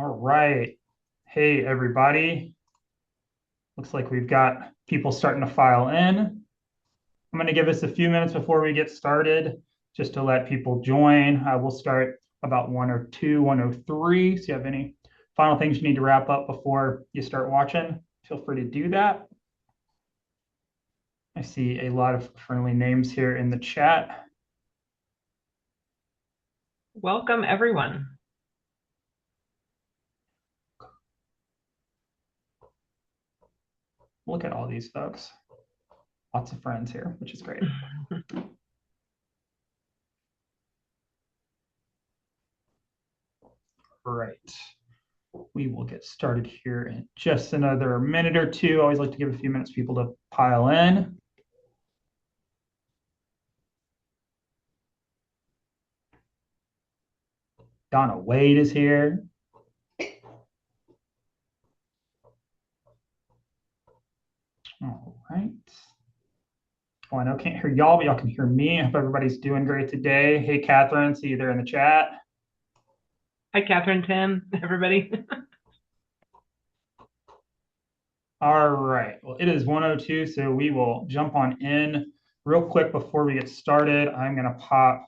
All right. Hey, everybody. Looks like we've got people starting to file in. I'm going to give us a few minutes before we get started just to let people join. We'll start about 1:02, 1:03. So, you have any final things you need to wrap up before you start watching, feel free to do that. I see a lot of friendly names here in the chat. Welcome, everyone. Look at all these folks. Lots of friends here, which is great. Right. We will get started here in just another minute or two. I always like to give a few minutes for people to pile in. Donna Wade is here. All right. Well, I know I can't hear y'all, but y'all can hear me. I hope everybody's doing great today. Hey, Catherine, see you there in the chat. Hi, Catherine, Tim, everybody. All right. Well, it is 1:02, so we will jump on in real quick before we get started. I'm going to pop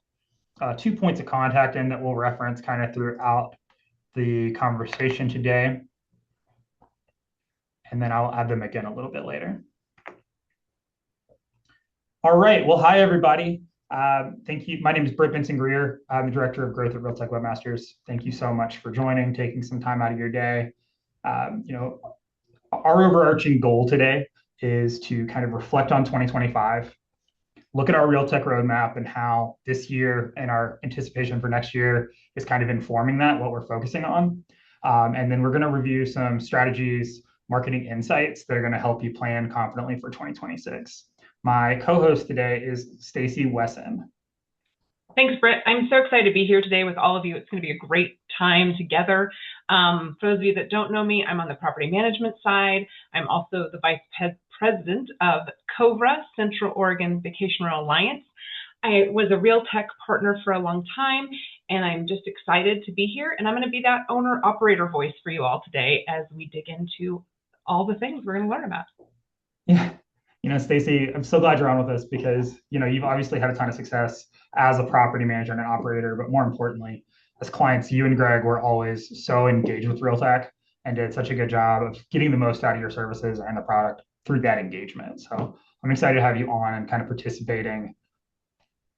2 points of contact in that we'll reference kind of throughout the conversation today. And then I'll add them again a little bit later. All right. Well, hi, everybody. Thank you. My name is Britt Benson Greer. I'm the Director of Growth at RealTech Webmasters. Thank you so much for joining, taking some time out of your day. Our overarching goal today is to kind of reflect on 2025, look at our RealTech roadmap and how this year and our anticipation for next year is kind of informing that, what we're focusing on. And then we're going to review some strategies, marketing insights that are going to help you plan confidently for 2026. My co-host today is Stacy Wesson. Thanks, Britt. I'm so excited to be here today with all of you. It's going to be a great time together. For those of you that don't know me, I'm on the property management side. I'm also the vice president of COVRA, Central Oregon Vacation Rental Alliance. I was a RealTech partner for a long time, and I'm just excited to be here. And I'm going to be that owner-operator voice for you all today as we dig into all the things we're going to learn about. Yeah. Stacy, I'm so glad you're on with us because, you've obviously had a ton of success as a property manager and an operator, but more importantly, as clients, you and Greg were always so engaged with RealTech and did such a good job of getting the most out of your services and the product through that engagement. So I'm excited to have you on and kind of participating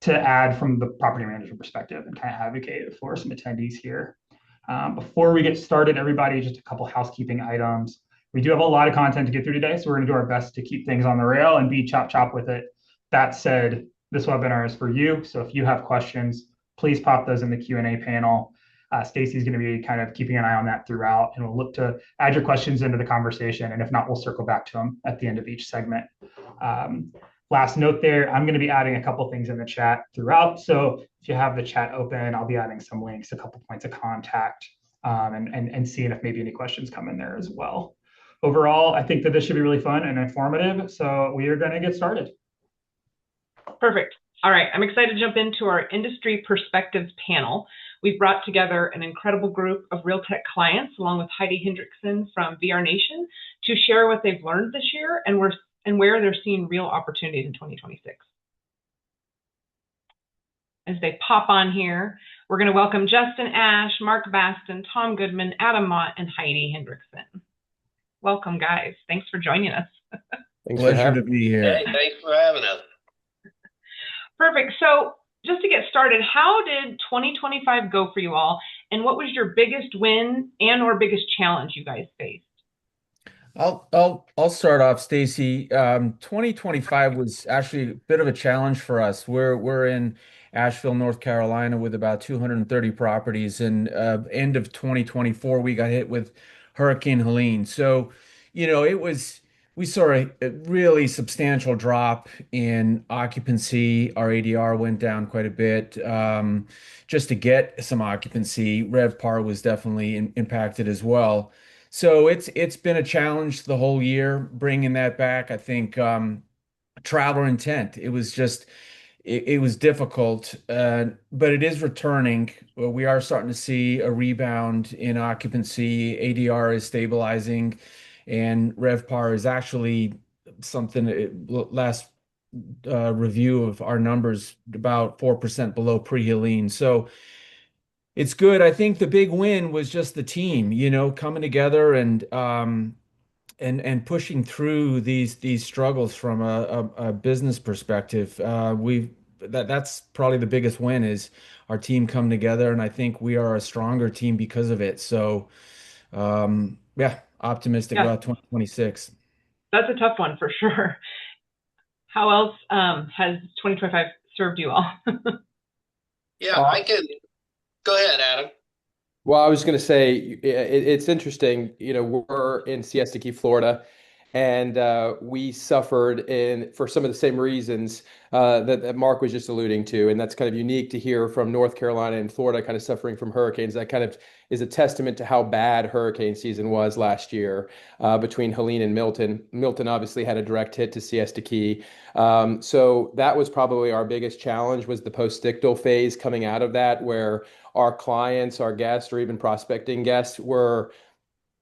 to add from the property manager perspective and kind of advocate for some attendees here. Before we get started, everybody, just a couple housekeeping items. We do have a lot of content to get through today, so we're going to do our best to keep things on the rail and be chop with it. That said, this webinar is for you, so if you have questions, please pop those in the Q&A panel. Stacy's going to be kind of keeping an eye on that throughout, and we'll look to add your questions into the conversation, and if not, we'll circle back to them at the end of each segment. Last note there, I'm going to be adding a couple things in the chat throughout. So if you have the chat open, I'll be adding some links, a couple points of contact, and seeing if maybe any questions come in there as well. Overall, I think that this should be really fun and informative. So we are going to get started. Perfect. All right. I'm excited to jump into our industry perspectives panel. We've brought together an incredible group of RealTech clients, along with Heidie Henriksen from VRNation, to share what they've learned this year and where they're seeing real opportunities in 2026. As they pop on here, we're going to welcome Justin Ash, Mark Bastin, Tom Goodman, Adam Mott, and Heidie Henriksen. Welcome, guys. Thanks for joining us. Pleasure to be here. Hey, thanks for having us. Perfect. So just to get started, how did 2025 go for you all? And what was your biggest win and or biggest challenge you guys faced? I'll start off, Stacy. 2025 was actually a bit of a challenge for us. We're in Asheville, North Carolina, with about 230 properties, and end of 2024 we got hit with Hurricane Helene. So, we saw a really substantial drop in occupancy. Our ADR went down quite a bit. Just to get some occupancy, RevPAR was definitely impacted as well. So it's been a challenge the whole year bringing that back. I think traveler intent. It was just it was difficult, but it is returning. We are starting to see a rebound in occupancy. ADR is stabilizing, and RevPAR is actually something. Last review of our numbers about 4% below pre-Helene. So it's good. I think the big win was just the team, coming together and pushing through these struggles from a business perspective. That's probably the biggest win is our team come together, and I think we are a stronger team because of it. So yeah, optimistic Yeah, about 2026. that's a tough one for sure. How else has 2025 served you all? Yeah, I can go ahead, Adam. Well, I was going to say it's interesting. We're in Siesta Key, Florida, and we suffered in for some of the same reasons that Mark was just alluding to, and that's kind of unique to hear from North Carolina and Florida, kind of suffering from hurricanes. That kind of is a testament to how bad hurricane season was last year between Helene and Milton. Milton obviously had a direct hit to Siesta Key, so that was probably our biggest challenge was the post-ictal phase coming out of that, where our clients, our guests, or even prospecting guests were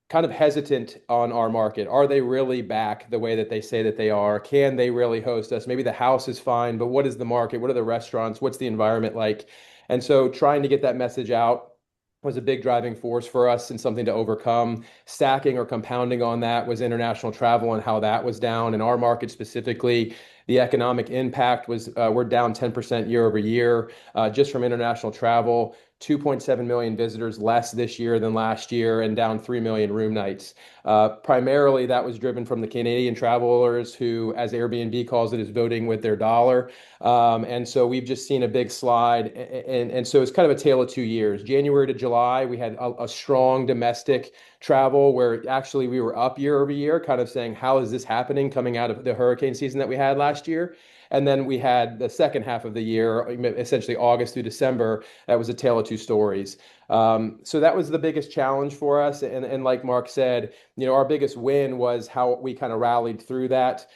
kind of hesitant on our market. Are they really back the way that they say that they are? Can they really host us? Maybe the house is fine, but what is the market? What are the restaurants? What's the environment like? And so trying to get that message out was a big driving force for us and something to overcome. Stacking or compounding on that was international travel and how that was down. In our market specifically, the economic impact was we're down 10% year over year just from international travel. 2.7 million visitors less this year than last year and down 3 million room nights. Primarily, that was driven from the Canadian travelers who, as Airbnb calls it, is voting with their dollar. And so we've just seen a big slide. And so it's kind of a tale of 2 years. January to July, we had a strong domestic travel where actually we were up year over year, kind of saying, how is this happening coming out of the hurricane season that we had last year? And then we had the second half of the year, essentially August through December, that was a tale of two stories. So that was the biggest challenge for us. And like Mark said, our biggest win was how we kind of rallied through that.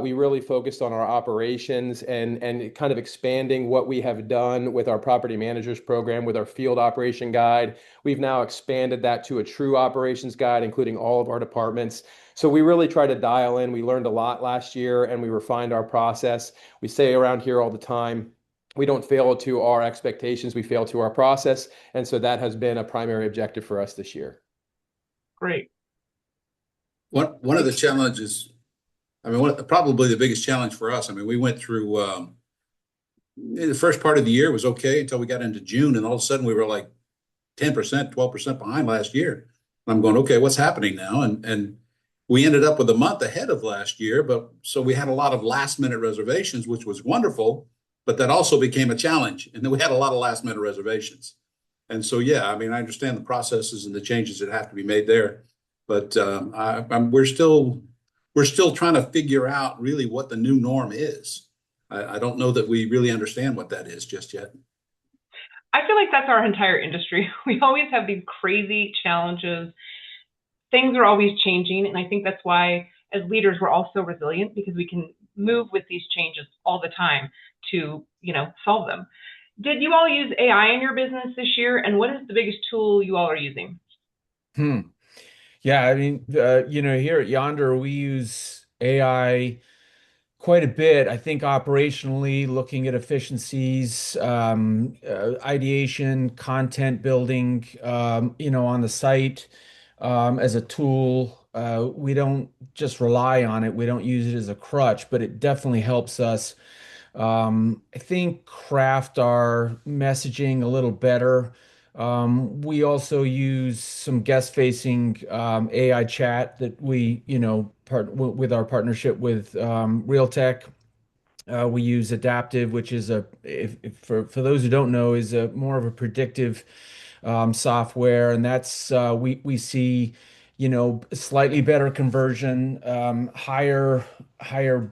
We really focused on our operations and kind of expanding what we have done with our property managers program, with our field operation guide. We've now expanded that to a true operations guide, including all of our departments. So we really try to dial in. We learned a lot last year and we refined our process. We say around here all the time, we don't fail to our expectations, we fail to our process. And so that has been a primary objective for us this year. Great. One of the challenges, probably the biggest challenge for us. We went through the first part of the year was okay until we got into June, and all of a sudden we were like 10%, 12% behind last year. I'm going, okay, what's happening now? And we ended up with a month ahead of last year, but so we had a lot of last minute reservations, which was wonderful, but that also became a challenge. And then we had a lot of last minute reservations. And so, yeah, I understand the processes and the changes that have to be made there, but we're still trying to figure out really what the new norm is. I don't know that we really understand what that is just yet. I feel like that's our entire industry. We always have these crazy challenges. Things are always changing. And I think that's why, as leaders, we're all so resilient because we can move with these changes all the time to, solve them. Did you all use AI in your business this year? And what is the biggest tool you all are using? Yeah, here at Yonder, we use AI quite a bit. I think operationally, looking at efficiencies, ideation, content building, on the site, as a tool. We don't just rely on it. We don't use it as a crutch, but it definitely helps us, I think, craft our messaging a little better. We also use some guest-facing AI chat that we, with our partnership with RealTech. We use Adaptive, which is for those who don't know, is a more of a predictive software, and that's we see, slightly better conversion, higher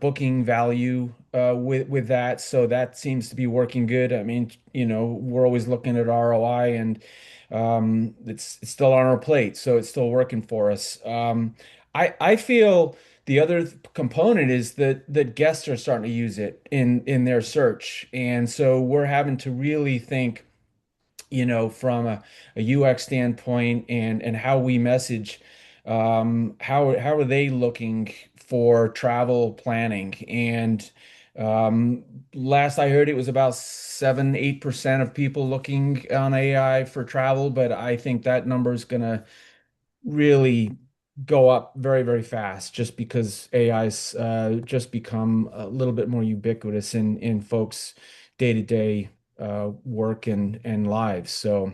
booking value with that. So that seems to be working good. We're always looking at ROI, and it's still on our plate, so it's still working for us. I feel the other component is that guests are starting to use it in their search. And so we're having to really think, from a UX standpoint and how we message, how are they looking for travel planning? And last I heard, it was about 7-8% of people looking on AI for travel, but I think that number is gonna really go up very, very fast just because AI's just become a little bit more ubiquitous in folks' day-to-day work and lives. So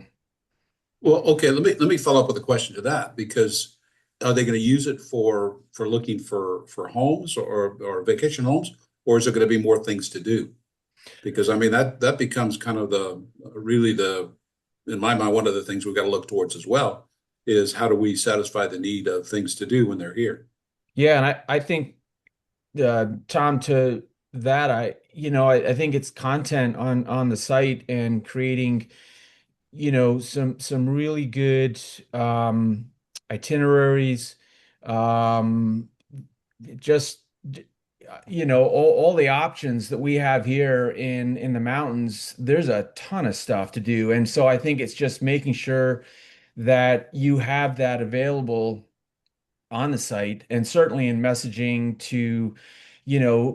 Well, okay, let me follow up with a question to that, because are they going to use it for looking for homes or vacation homes, or is it going to be more things to do? Because I mean that becomes kind of the really the in my mind one of the things we've got to look towards as well is how do we satisfy the need of things to do when they're here? yeah, and I think Tom, to that, I think it's content on the site and creating, some really good itineraries, um, just all the options that we have here in the mountains. There's a ton of stuff to do, and so I think it's just making sure that you have that available on the site, and certainly in messaging to,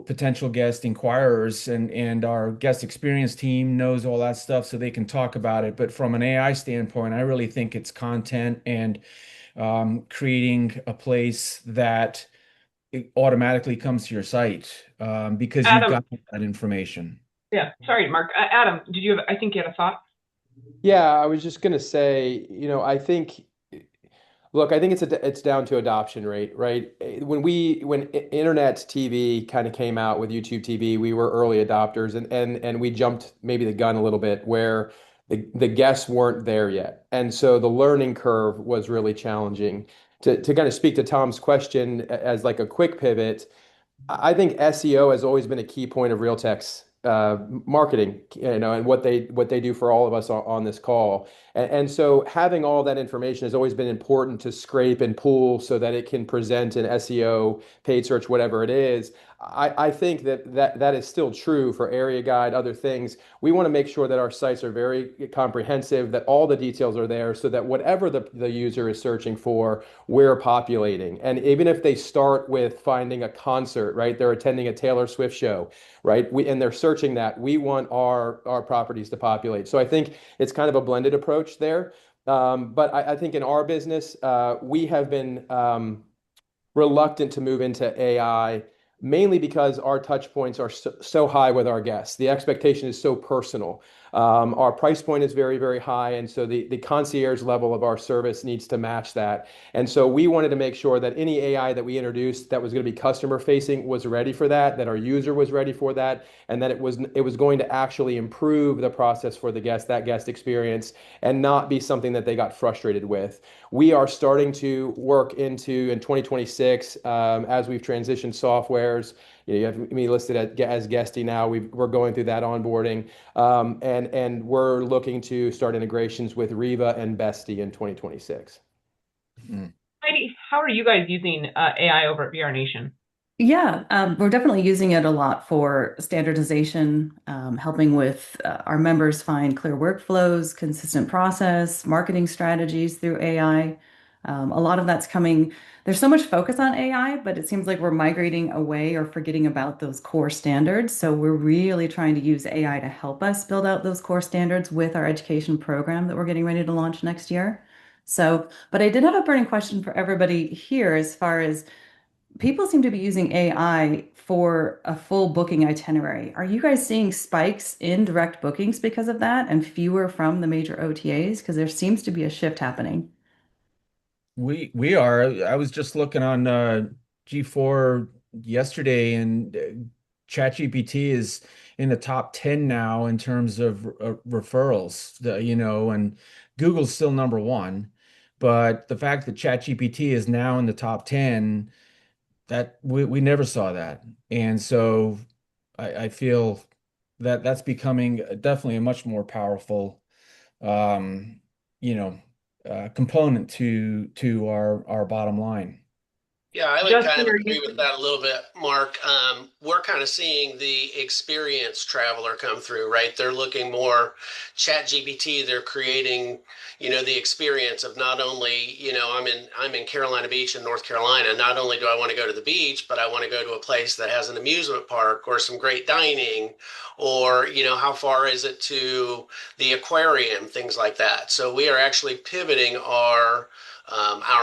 potential guest inquirers, and our guest experience team knows all that stuff so they can talk about it. But from an AI standpoint, I really think it's content and creating a place that it automatically comes to your site, because you've Adam, got that information. yeah, sorry, Mark. Adam, did you have, I think you had a thought? Yeah, I was just going to say, I think look, I think it's down to adoption rate, right? When internet TV kind of came out with YouTube TV, we were early adopters, and we jumped maybe the gun a little bit where the guests weren't there yet. And so the learning curve was really challenging. To kind of speak to Tom's question as like a quick pivot, I think SEO has always been a key point of RealTech's marketing, and what they do for all of us on this call. And so having all that information has always been important to scrape and pull so that it can present in SEO, paid search, whatever it is. I think that is still true for area guide, other things. We want to make sure that our sites are very comprehensive, that all the details are there so that whatever the user is searching for, we're populating. And even if they start with finding a concert, right? They're attending a Taylor Swift show, right? And they're searching that. We want our properties to populate. So I think it's kind of a blended approach there. But I think in our business, we have been reluctant to move into AI, mainly because our touch points are so high with our guests. The expectation is so personal. Our price point is very, very high. And so the concierge level of our service needs to match that. And so we wanted to make sure that any AI that we introduced that was going to be customer facing was ready for that our user was ready for that, and that it was going to actually improve the process for the guest, that guest experience, and not be something that they got frustrated with. We are starting to work into in 2026, as we've transitioned softwares. You have me listed as guesty now. We're going through that onboarding, and we're looking to start integrations with Riva and Bestie in 2026. Heidi, how are you guys using AI over at VRNation? Yeah, we're definitely using it a lot for standardization, helping with our members find clear workflows, consistent process, marketing strategies through AI. A lot of that's coming. There's so much focus on AI, but it seems like we're migrating away or forgetting about those core standards. So we're really trying to use AI to help us build out those core standards with our education program that we're getting ready to launch next year. So, but I did have a burning question for everybody here as far as people seem to be using AI for a full booking itinerary. Are you guys seeing spikes in direct bookings because of that and fewer from the major OTAs? Because there seems to be a shift happening. We are. I was just looking on G4 yesterday, and ChatGPT is in the top 10 now in terms of referrals. And Google's still number one, but the fact that ChatGPT is now in the top 10, that we never saw that. And so I feel that that's becoming definitely a much more powerful, um, you know, component to our bottom line. Yeah, I would kind Justin, of are agree you? with that a little bit, Mark. We're kind of seeing the experienced traveler come through, right? They're looking more chat GPT. They're creating, the experience of not only, I'm in Carolina Beach in North Carolina. Not only do I want to go to the beach, but I want to go to a place that has an amusement park or some great dining, or, how far is it to the aquarium, things like that. So we are actually pivoting our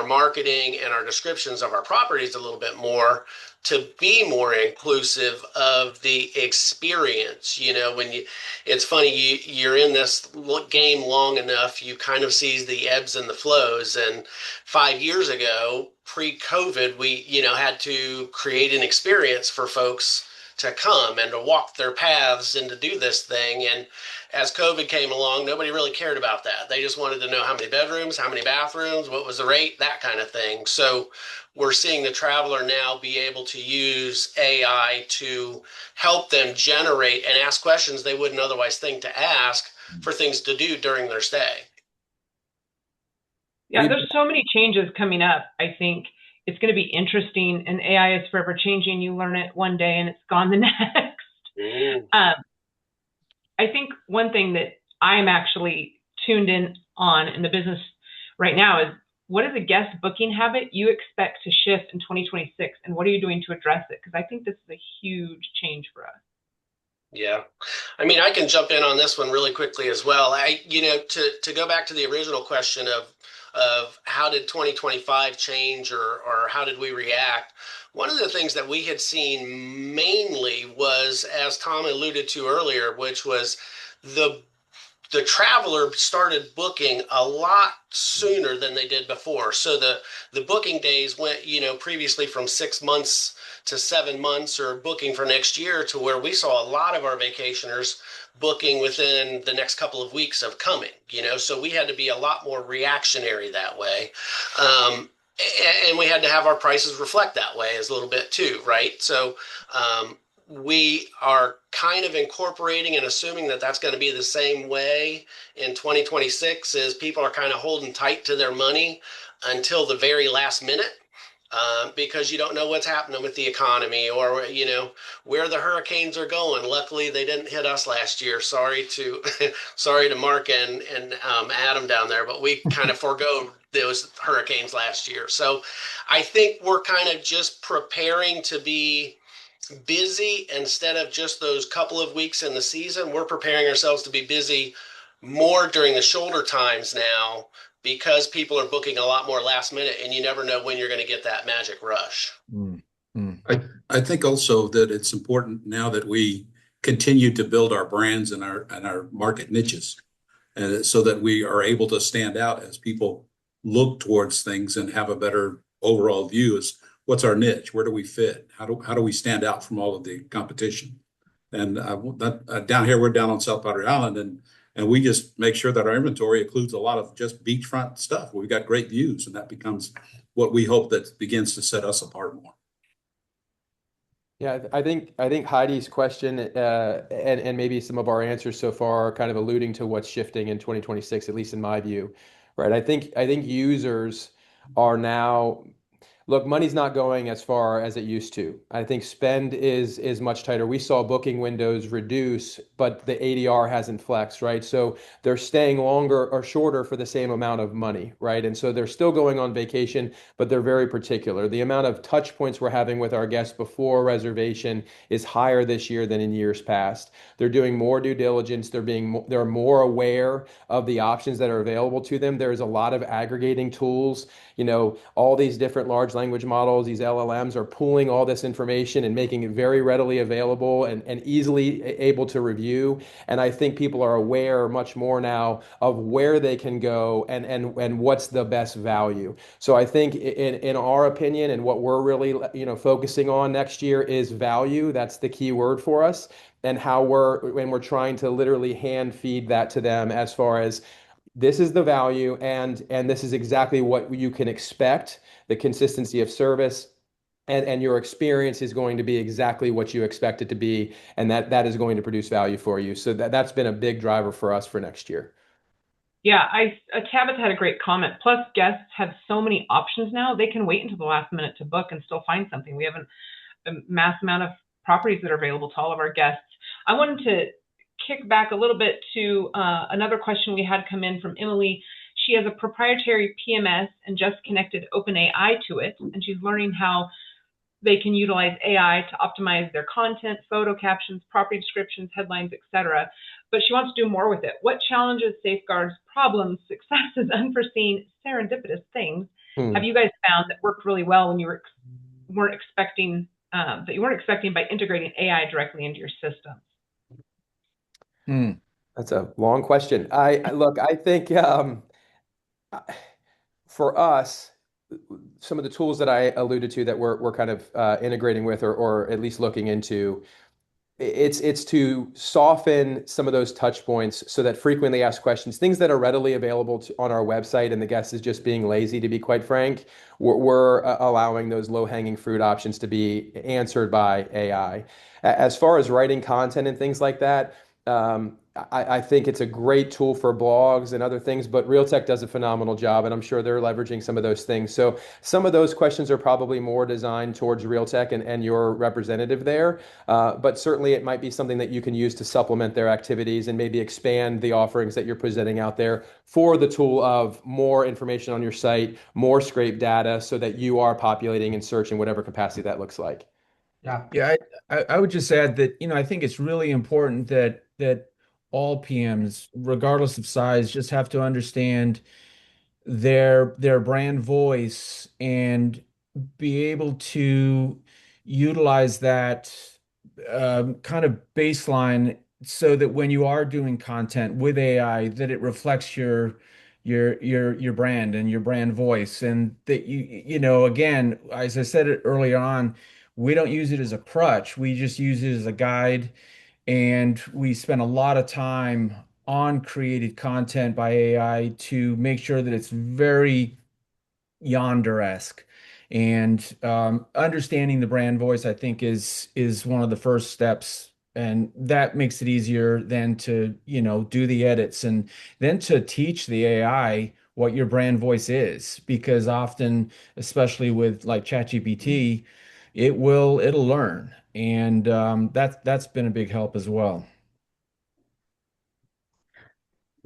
marketing and our descriptions of our properties a little bit more to be more inclusive of the experience. It's funny, you're in this game long enough, you kind of sees the ebbs and the flows. And 5 years ago, pre-COVID, we, had to create an experience for folks to come and to walk their paths and to do this thing. And as COVID came along, nobody really cared about that. They just wanted to know how many bedrooms, how many bathrooms, what was the rate, that kind of thing. So we're seeing the traveler now be able to use AI to help them generate and ask questions they wouldn't otherwise think to ask for things to do during their stay. Yeah, there's so many changes coming up. I think it's going to be interesting, and AI is forever changing. You learn it one day and it's gone the next. I think one thing that I'm actually tuned in on in the business right now is, what is a guest booking habit you expect to shift in 2026, and what are you doing to address it? Because I think this is a huge change for us. Yeah. I mean, I can jump in on this one really quickly as well. To go back to the original question of how did 2025 change, or how did we react? One of the things that we had seen mainly was, as Tom alluded to earlier, which was the the traveler started booking a lot sooner than they did before. So the booking days went, previously from 6 months to 7 months, or booking for next year, to where we saw a lot of our vacationers booking within the next couple of weeks of coming, so we had to be a lot more reactionary that way. And we had to have our prices reflect that way as a little bit too, right? So we are kind of incorporating and assuming that that's going to be the same way in 2026, is people are kind of holding tight to their money until the very last minute, because you don't know what's happening with the economy, or where the hurricanes are going. Luckily, they didn't hit us last year. Sorry to sorry to Mark and Adam down there, but we kind of forego those hurricanes last year. So I think we're kind of just preparing to be busy instead of just those couple of weeks in the season. We're preparing ourselves to be busy more during the shoulder times now, because people are booking a lot more last minute, and you never know when you're going to get that magic rush. Mm, mm. I think also that it's important now that we continue to build our brands and our market niches, and so that we are able to stand out as people look towards things and have a better overall view as what's our niche, where do we fit, how do we stand out from all of the competition. And down here, we're down on South Padre Island, and we just make sure that our inventory includes a lot of just beachfront stuff. We've got great views, and that becomes what we hope that begins to set us apart more. Yeah, I think Heidi's question, and maybe some of our answers so far are kind of alluding to what's shifting in 2026, at least in my view, right? I think users are now, look, money's not going as far as it used to. I think spend is much tighter. We saw booking windows reduce, but the ADR hasn't flexed, right? So they're staying longer or shorter for the same amount of money, right? And so they're still going on vacation, but they're very particular. The amount of touch points we're having with our guests before reservation is higher this year than in years past. They're doing more due diligence. They're more aware of the options that are available to them. There's a lot of aggregating tools. All these different large language models, these LLMs, are pooling all this information and making it very readily available and easily able to review. And I think people are aware much more now of where they can go and what's the best value. So I think in our opinion, and what we're really focusing on next year, is value. That's the key word for us, and how we're trying to literally hand feed that to them, as far as this is the value, and this is exactly what you can expect. The consistency of service and your experience is going to be exactly what you expect it to be, and that is going to produce value for you. So that's been a big driver for us for next year. Yeah, Tabitha had a great comment. Plus, guests have so many options now; they can wait until the last minute to book and still find something. We have a mass amount of properties that are available to all of our guests. I wanted to kick back a little bit to another question we had come in from Emily. She has a proprietary PMS and just connected OpenAI to it, and she's learning how they can utilize AI to optimize their content, photo captions, property descriptions, headlines, etc. But she wants to do more with it. What challenges, safeguards, problems, successes, unforeseen, serendipitous things have you guys found that worked really well when you weren't expecting by integrating AI directly into your systems? That's a long question. Look, I think for us, some of the tools that I alluded to that we're kind of integrating with or at least looking into, it's to soften some of those touch points so that frequently asked questions, things that are readily available on our website, and the guest is just being lazy, to be quite frank, we're allowing those low-hanging fruit options to be answered by AI. As far as writing content and things like that, I think it's a great tool for blogs and other things, but RealTech does a phenomenal job, and I'm sure they're leveraging some of those things. So some of those questions are probably more designed towards RealTech and your representative there. But certainly it might be something that you can use to supplement their activities and maybe expand the offerings that you're presenting out there for the tool of more information on your site, more scrape data so that you are populating and searching whatever capacity that looks like. Yeah. Yeah, I would just add that, I think it's really important that all PMs, regardless of size, just have to understand their brand voice and be able to utilize that kind of baseline so that when you are doing content with AI, that it reflects your brand and your brand voice, and that again, as I said it earlier on, we don't use it as a crutch. We just use it as a guide, and we spend a lot of time on created content by AI to make sure that it's very Yonder-esque. And understanding the brand voice, I think, is one of the first steps. And that makes it easier than to, do the edits and then to teach the AI what your brand voice is. Because often, especially with like ChatGPT, it'll learn. And that's been a big help as well.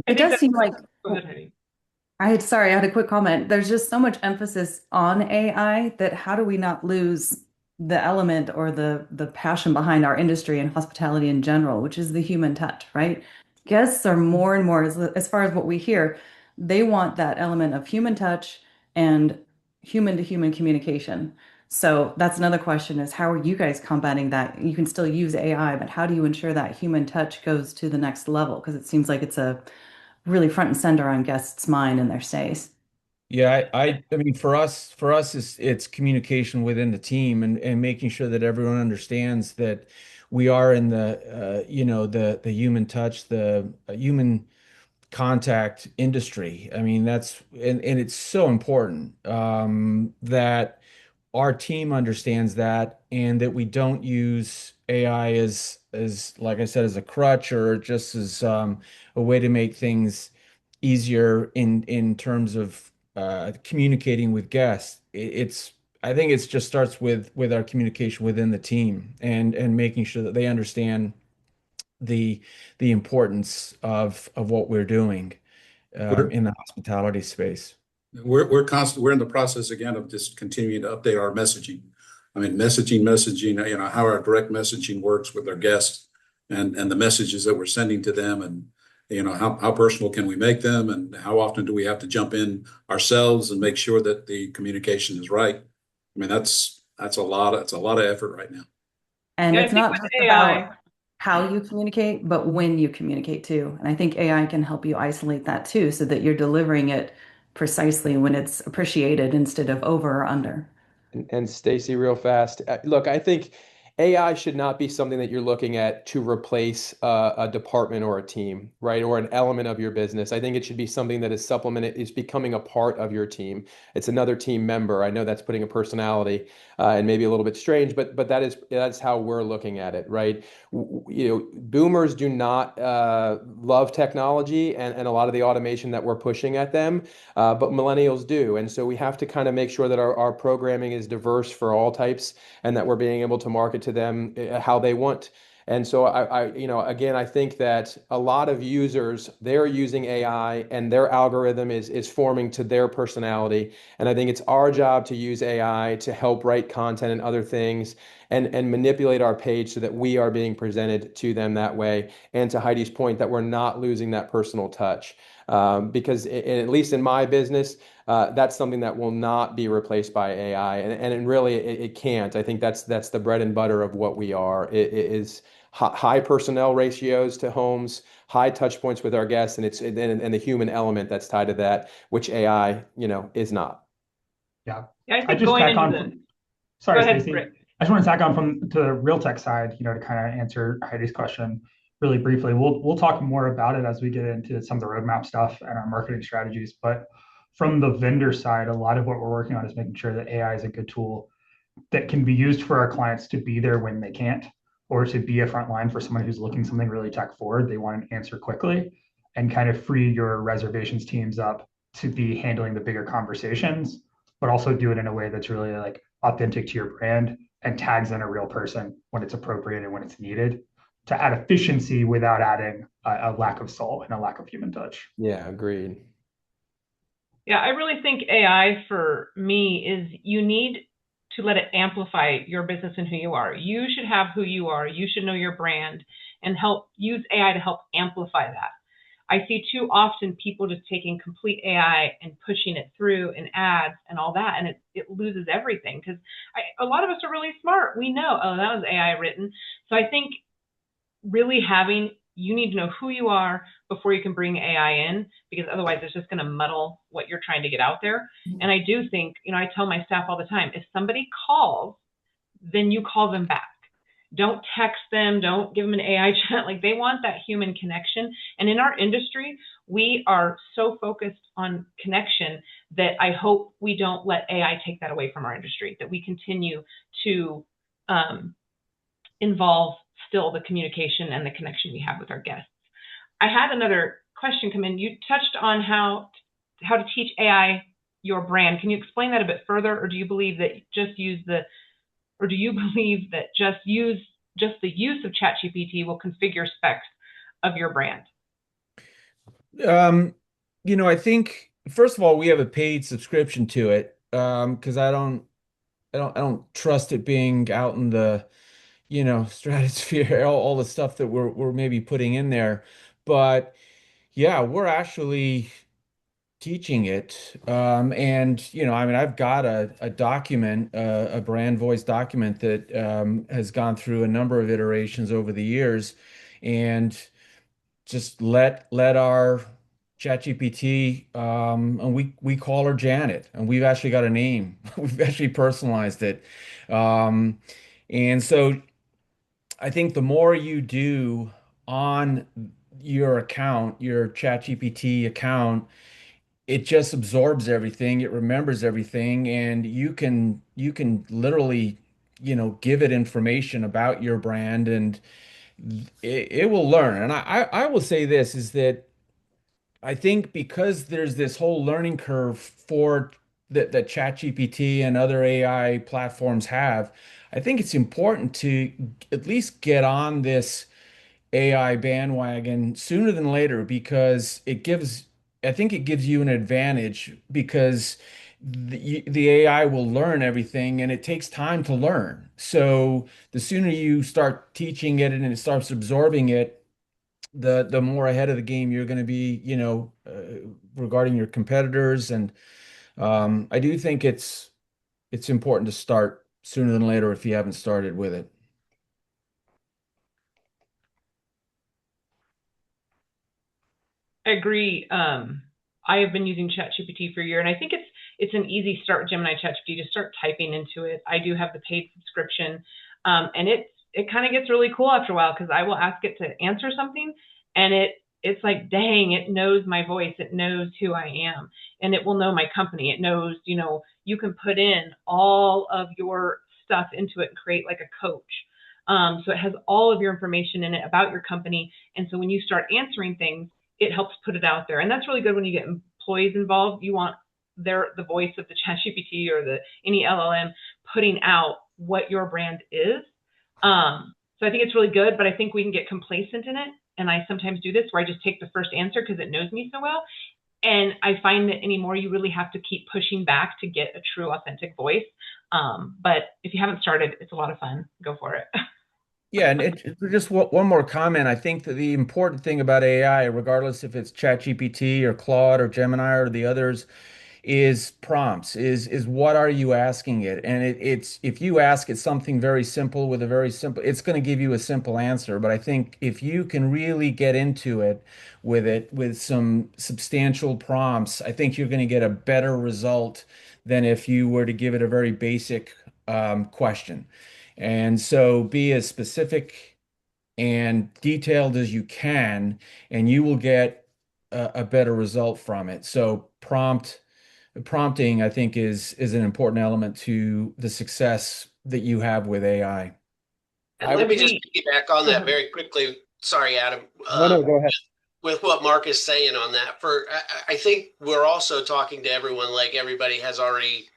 It does seem like, Go ahead, Heidi. I had a quick comment. There's just so much emphasis on AI that how do we not lose the element or the passion behind our industry and hospitality in general, which is the human touch, right? Guests are more and more, as far as what we hear, they want that element of human touch and human to human communication. So that's another question is how are you guys combating that? You can still use AI, but how do you ensure that human touch goes to the next level? Because it seems like it's a really front and center on guests' mind and their stays. Yeah, I mean, for us, it's communication within the team and making sure that everyone understands that we are in the human touch, the human contact industry. I mean, and it's so important that our team understands that, and that we don't use AI as like I said, as a crutch or just as a way to make things easier in terms of communicating with guests. I think it just starts with our communication within the team and making sure that they understand the importance of what we're doing We're in the hospitality space. we're in the process again of just continuing to update our messaging. I mean, messaging, how our direct messaging works with our guests and the messages that we're sending to them, and how personal can we make them, and how often do we have to jump in ourselves and make sure that the communication is right. I mean, that's a lot of effort right now. And Yeah, I it's think not with just AI, about how you communicate, but when you communicate too. And I think AI can help you isolate that too, so that you're delivering it precisely when it's appreciated instead of over or under. And Stacy, real fast. Look, I think AI should not be something that you're looking at to replace a department or a team, right? Or an element of your business. I think it should be something that is supplemented, is becoming a part of your team. It's another team member. I know that's putting a personality and maybe a little bit strange, but that's how we're looking at it, right? Boomers do not love technology and a lot of the automation that we're pushing at them, but millennials do. And so we have to kind of make sure that our programming is diverse for all types and that we're being able to market to them how they want. And so again, I think that a lot of users, they're using AI and their algorithm is forming to their personality. And I think it's our job to use AI to help write content and other things and manipulate our page so that we are being presented to them that way. And to Heidie's point, that we're not losing that personal touch. Because at least in my business, that's something that will not be replaced by AI, and really it can't. I think that's the bread and butter of what we are. It is high personnel ratios to homes, high touch points with our guests, and the human element that's tied to that, which AI, is not. Yeah. Yeah, I I think just going tack into on the from, sorry, go ahead, Stacy. Britt. I just want to tack on from to the RealTech side, to kind of answer Heidie's question really briefly. We'll talk more about it as we get into some of the roadmap stuff and our marketing strategies. But from the vendor side, a lot of what we're working on is making sure that AI is a good tool that can be used for our clients to be there when they can't, or to be a front line for someone who's looking something really tech forward. They want an answer quickly, and kind of free your reservations teams up to be handling the bigger conversations, but also do it in a way that's really like authentic to your brand and tags in a real person when it's appropriate and when it's needed, to add efficiency without adding a lack of soul and a lack of human touch. Yeah, agreed. Yeah, I really think AI for me is you need to let it amplify your business and who you are. You should have who you are. You should know your brand and help use AI to help amplify that. I see too often people just taking complete AI and pushing it through in ads and all that, and it loses everything because a lot of us are really smart. We know, oh, that was AI written. So I think really you need to know who you are before you can bring AI in, because otherwise it's just going to muddle what you're trying to get out there. And I do think, I tell my staff all the time, if somebody calls, then you call them back. Don't text them. Don't give them an AI chat. Like, they want that human connection. And in our industry, we are so focused on connection that I hope we don't let AI take that away from our industry, that we continue to involve still the communication and the connection we have with our guests. I had another question come in. You touched on how to teach AI your brand. Can you explain that a bit further, or do you believe that just the use of ChatGPT will configure specs of your brand? I think first of all, we have a paid subscription to it, because I don't trust it being out in the stratosphere, all the stuff that we're maybe putting in there. But yeah, we're actually teaching it. And I've got a document, a brand voice document that has gone through a number of iterations over the years, and just let our ChatGPT, and we call her Janet, and we've actually got a name. We've actually personalized it. And so I think the more you do on your account, your ChatGPT account, it just absorbs everything, it remembers everything, and you can literally, give it information about your brand, and it will learn. And I will say this is that I think because there's this whole learning curve for that ChatGPT and other AI platforms have, I think it's important to at least get on this AI bandwagon sooner than later, because I think it gives you an advantage, because the AI will learn everything and it takes time to learn. So the sooner you start teaching it and it starts absorbing it, the more ahead of the game you're going to be, regarding your competitors. And I do think it's important to start sooner than later if you haven't started with it. I agree. I have been using ChatGPT for a year, and I think it's an easy start, Gemini ChatGPT, to start typing into it. I do have the paid subscription. And it kind of gets really cool after a while because I will ask it to answer something, and it's like, dang, it knows my voice, it knows who I am, and it will know my company. It knows, you can put in all of your stuff into it and create like a coach. So it has all of your information in it about your company. And so when you start answering things, it helps put it out there. And that's really good when you get employees involved. You want the voice of the ChatGPT or any LLM putting out what your brand is. So I think it's really good, but I think we can get complacent in it. And I sometimes do this where I just take the first answer because it knows me so well. And I find that anymore, you really have to keep pushing back to get a true, authentic voice. But if you haven't started, it's a lot of fun. Go for it. Yeah, and just one more comment. I think that the important thing about AI, regardless if it's ChatGPT or Claude or Gemini or the others, is prompts. Is what are you asking it? And it's if you ask it something very simple with a very simple, it's going to give you a simple answer. But I think if you can really get into it with some substantial prompts, I think you're going to get a better result than if you were to give it a very basic question. And so be as specific and detailed as you can, and you will get a better result from it. So prompting, I think, is an important element to the success that you have with AI. And let me just piggyback on that very quickly. Sorry, Adam. No, go ahead. With what Mark is saying on that, I think we're also talking to everyone like everybody has already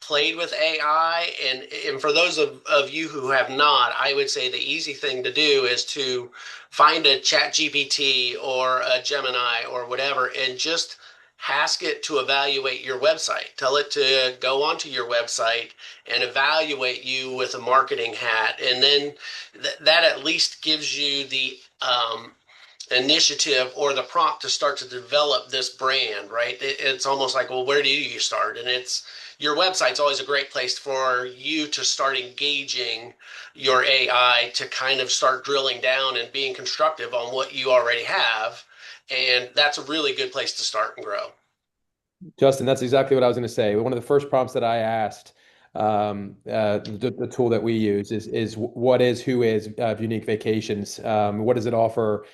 played with AI. And for those of you who have not, I would say the easy thing to do is to find a Chat GPT or a Gemini or whatever and just ask it to evaluate your website. Tell it to go onto your website and evaluate you with a marketing hat. And then that at least gives you the initiative or the prompt to start to develop this brand, right? It's almost like, well, where do you start? And your website's always a great place for you to start engaging your AI to kind of start drilling down and being constructive on what you already have. And that's a really good place to start and grow. Justin, that's exactly what I was going to say. One of the first prompts that I asked the tool that we use is who is Vunique Vacations? What does it offer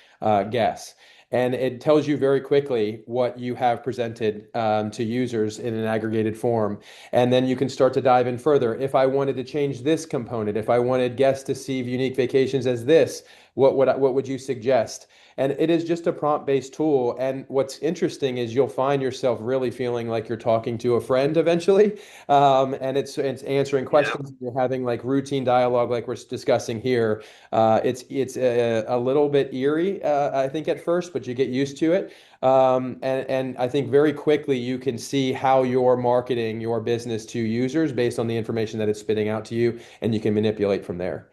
guests? And it tells you very quickly what you have presented to users in an aggregated form. And then you can start to dive in further. If I wanted to change this component, if I wanted guests to see Vunique Vacations as this, what would you suggest? And it is just a prompt-based tool. And what's interesting is you'll find yourself really feeling like you're talking to a friend eventually. And it's answering questions. You're having like routine dialogue like we're discussing here. It's a little bit eerie, I think, at first, but you get used to it. And I think very quickly you can see how you're marketing your business to users based on the information that it's spitting out to you, and you can manipulate from there.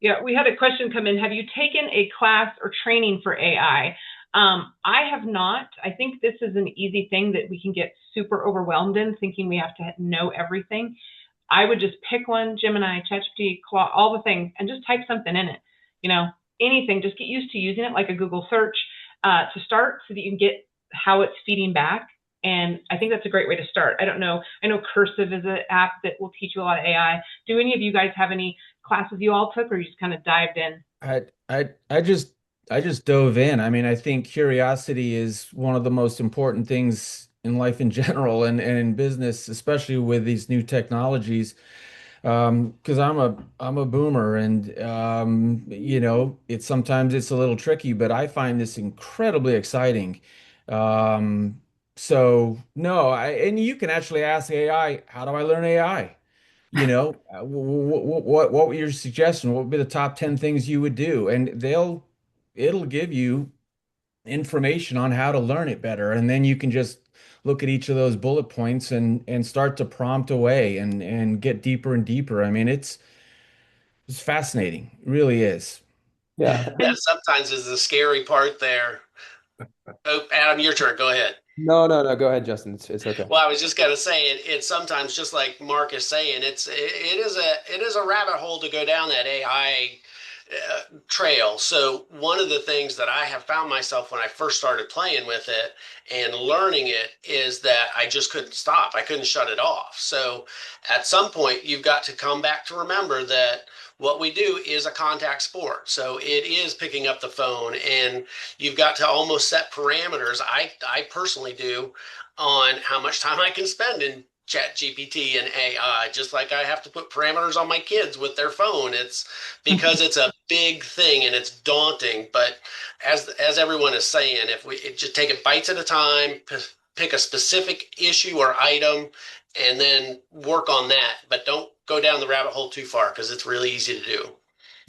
Yeah, we had a question come in. Have you taken a class or training for AI? I have not. I think this is an easy thing that we can get super overwhelmed in, thinking we have to know everything. I would just pick one, Gemini, ChatGPT, Claude, all the things, and just type something in it. Anything. Just get used to using it like a Google search to start so that you can get how it's feeding back. And I think that's a great way to start. I don't know. I know Cursive is an app that will teach you a lot of AI. Do any of you guys have any classes you all took, or you just kind of dived in? I just dove in. I mean, I think curiosity is one of the most important things in life in general and in business, especially with these new technologies. Because I'm a boomer, and it's sometimes it's a little tricky, but I find this incredibly exciting. So no, and you can actually ask AI, how do I learn AI? What were your suggestions? What would be the top 10 things you would do? And it'll give you information on how to learn it better. And then you can just look at each of those bullet points and start to prompt away and get deeper and deeper. I mean, it's fascinating. It really is. Yeah. Yeah, sometimes is the scary part there. Oh, Adam, your turn. Go ahead. No. Go ahead, Justin. It's okay. Well, I was just gonna say it's sometimes just like Mark is saying, it is a rabbit hole to go down that AI trail. So one of the things that I have found myself when I first started playing with it and learning it is that I just couldn't stop. I couldn't shut it off. So at some point, you've got to come back to remember that what we do is a contact sport. So it is picking up the phone, and you've got to almost set parameters. I personally do on how much time I can spend in chat GPT and AI, just like I have to put parameters on my kids with their phone. It's because it's a big thing and it's daunting. But as everyone is saying, if we just take it bites at a time, pick a specific issue or item, and then work on that. But don't go down the rabbit hole too far because it's really easy to do.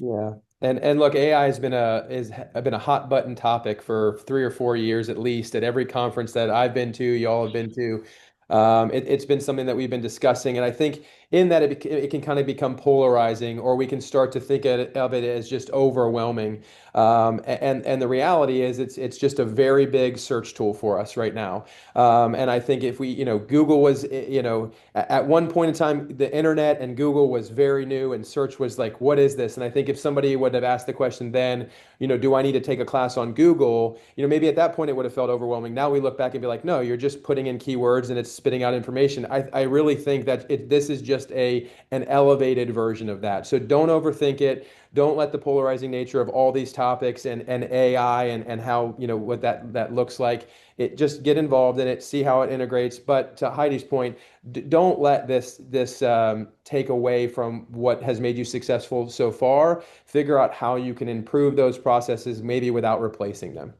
Yeah. And look, AI has been a hot button topic for 3 or 4 years at least at every conference that I've been to, y'all have been to. It's been something that we've been discussing, and I think in that it can kind of become polarizing, or we can start to think of it as just overwhelming. And the reality is, it's just a very big search tool for us right now. And I think if we, Google was, at one point in time, the internet and Google was very new, and search was like, what is this? And I think if somebody would have asked the question then, do I need to take a class on Google? Maybe at that point it would have felt overwhelming. Now we look back and be like, no, you're just putting in keywords and it's spitting out information. I really think that this is just an elevated version of that. So don't overthink it. Don't let the polarizing nature of all these topics and AI and how, what that looks like. Just get involved in it, see how it integrates. But to Heidie's point, don't let this take away from what has made you successful so far. Figure out how you can improve those processes, maybe without replacing them.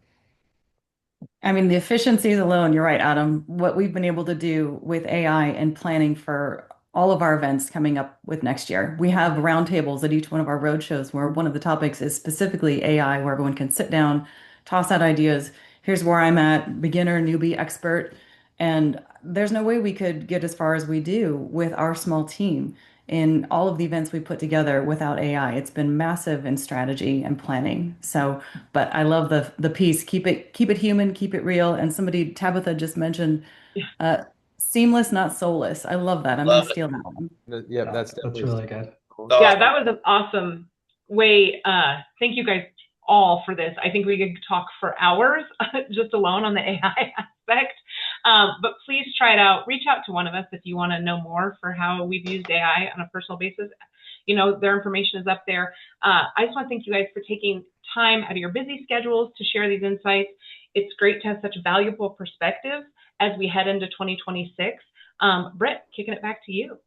I mean, the efficiencies alone, you're right, Adam. What we've been able to do with AI and planning for all of our events coming up with next year. We have roundtables at each one of our road shows where one of the topics is specifically AI, where everyone can sit down, toss out ideas. Here's where I'm at, beginner, newbie, expert. And there's no way we could get as far as we do with our small team in all of the events we put together without AI. It's been massive in strategy and planning. So, but I love the piece. Keep it human, keep it real. And somebody, Tabitha just mentioned uh seamless, not soulless. I love that. I'm going Love to it. steal that one. Yeah, Yeah, that's that's definitely really good. cool. Yeah, that was an awesome way. Thank you guys all for this. I think we could talk for hours just alone on the AI aspect. But please try it out. Reach out to one of us if you want to know more for how we've used AI on a personal basis. Their information is up there. I just want to thank you guys for taking time out of your busy schedules to share these insights. It's great to have such a valuable perspective as we head into 2026. Britt, kicking it back to you.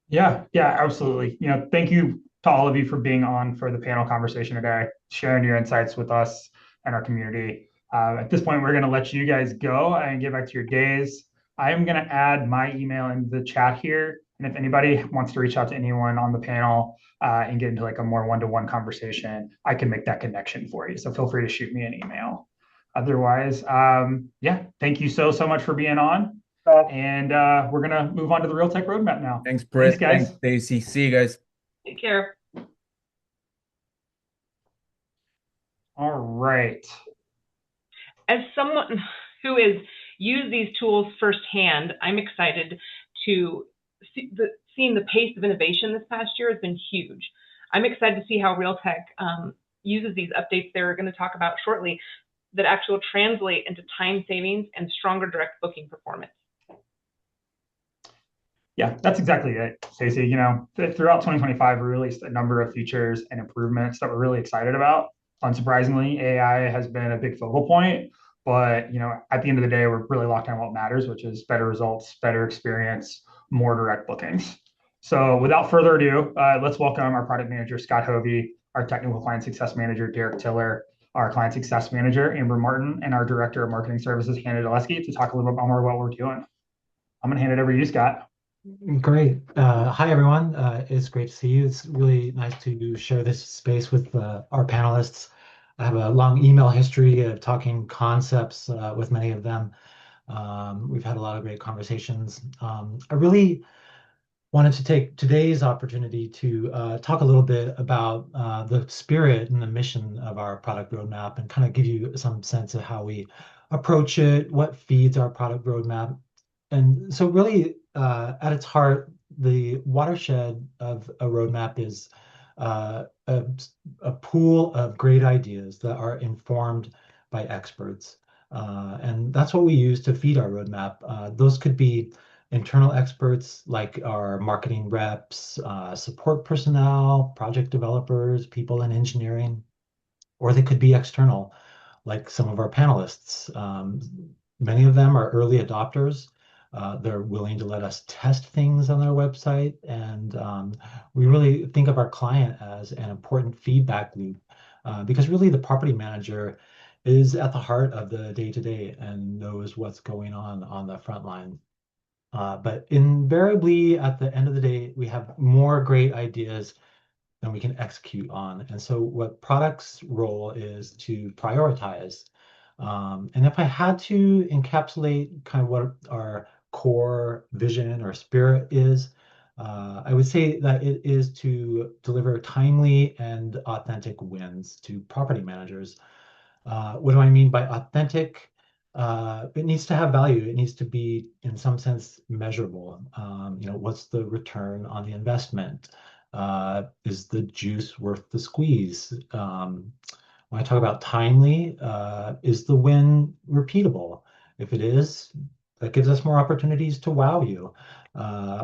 Yeah, absolutely. Thank you to all of you for being on for the panel conversation today, sharing your insights with us and our community. At this point, we're going to let you guys go and get back to your days. I am going to add my email in the chat here. And if anybody wants to reach out to anyone on the panel and get into like a more one-to-one conversation, I can make that connection for you. So feel free to shoot me an email. Otherwise, thank you so much for being on. And we're going to move on to the RealTech roadmap now. Thanks, Britt. Thanks, guys. Thanks, Stacy. See you guys. Take care. All right. As someone who has used these tools firsthand, I'm excited to see seeing the pace of innovation this past year has been huge. I'm excited to see how RealTech uses these updates they're going to talk about shortly that actually translate into time savings and stronger direct booking performance. Yeah, that's exactly it, Stacey. Throughout 2025, we released a number of features and improvements that we're really excited about. Unsurprisingly, AI has been a big focal point, but at the end of the day, we're really locked on what matters, which is better results, better experience, more direct bookings. So without further ado, let's welcome our product manager, Scott Hovey, our technical client success manager, Derek Tiller, our client success manager, Amber Martin, and our director of marketing services, Hannah Deleski, to talk a little bit more about what we're doing. I'm going to hand it over to you, Scott. Great. Hi, everyone. It's great to see you. It's really nice to share this space with our panelists. I have a long email history of talking concepts with many of them. We've had a lot of great conversations. I really wanted to take today's opportunity to talk a little bit about the spirit and the mission of our product roadmap and kind of give you some sense of how we approach it, what feeds our product roadmap. And so really, at its heart, the watershed of a roadmap is a pool of great ideas that are informed by experts. And that's what we use to feed our roadmap. Those could be internal experts like our marketing reps, support personnel, project developers, people in engineering, or they could be external, like some of our panelists. Many of them are early adopters. They're willing to let us test things on their website. And we really think of our client as an important feedback loop because really the property manager is at the heart of the day-to-day and knows what's going on the front line. But invariably, at the end of the day, we have more great ideas than we can execute on. And so what product's role is to prioritize. And if I had to encapsulate kind of what our core vision or spirit is, I would say that it is to deliver timely and authentic wins to property managers. What do I mean by authentic? It needs to have value. It needs to be, in some sense, measurable. What's the return on the investment? Is the juice worth the squeeze? When I talk about timely, is the win repeatable? If it is, that gives us more opportunities to wow you.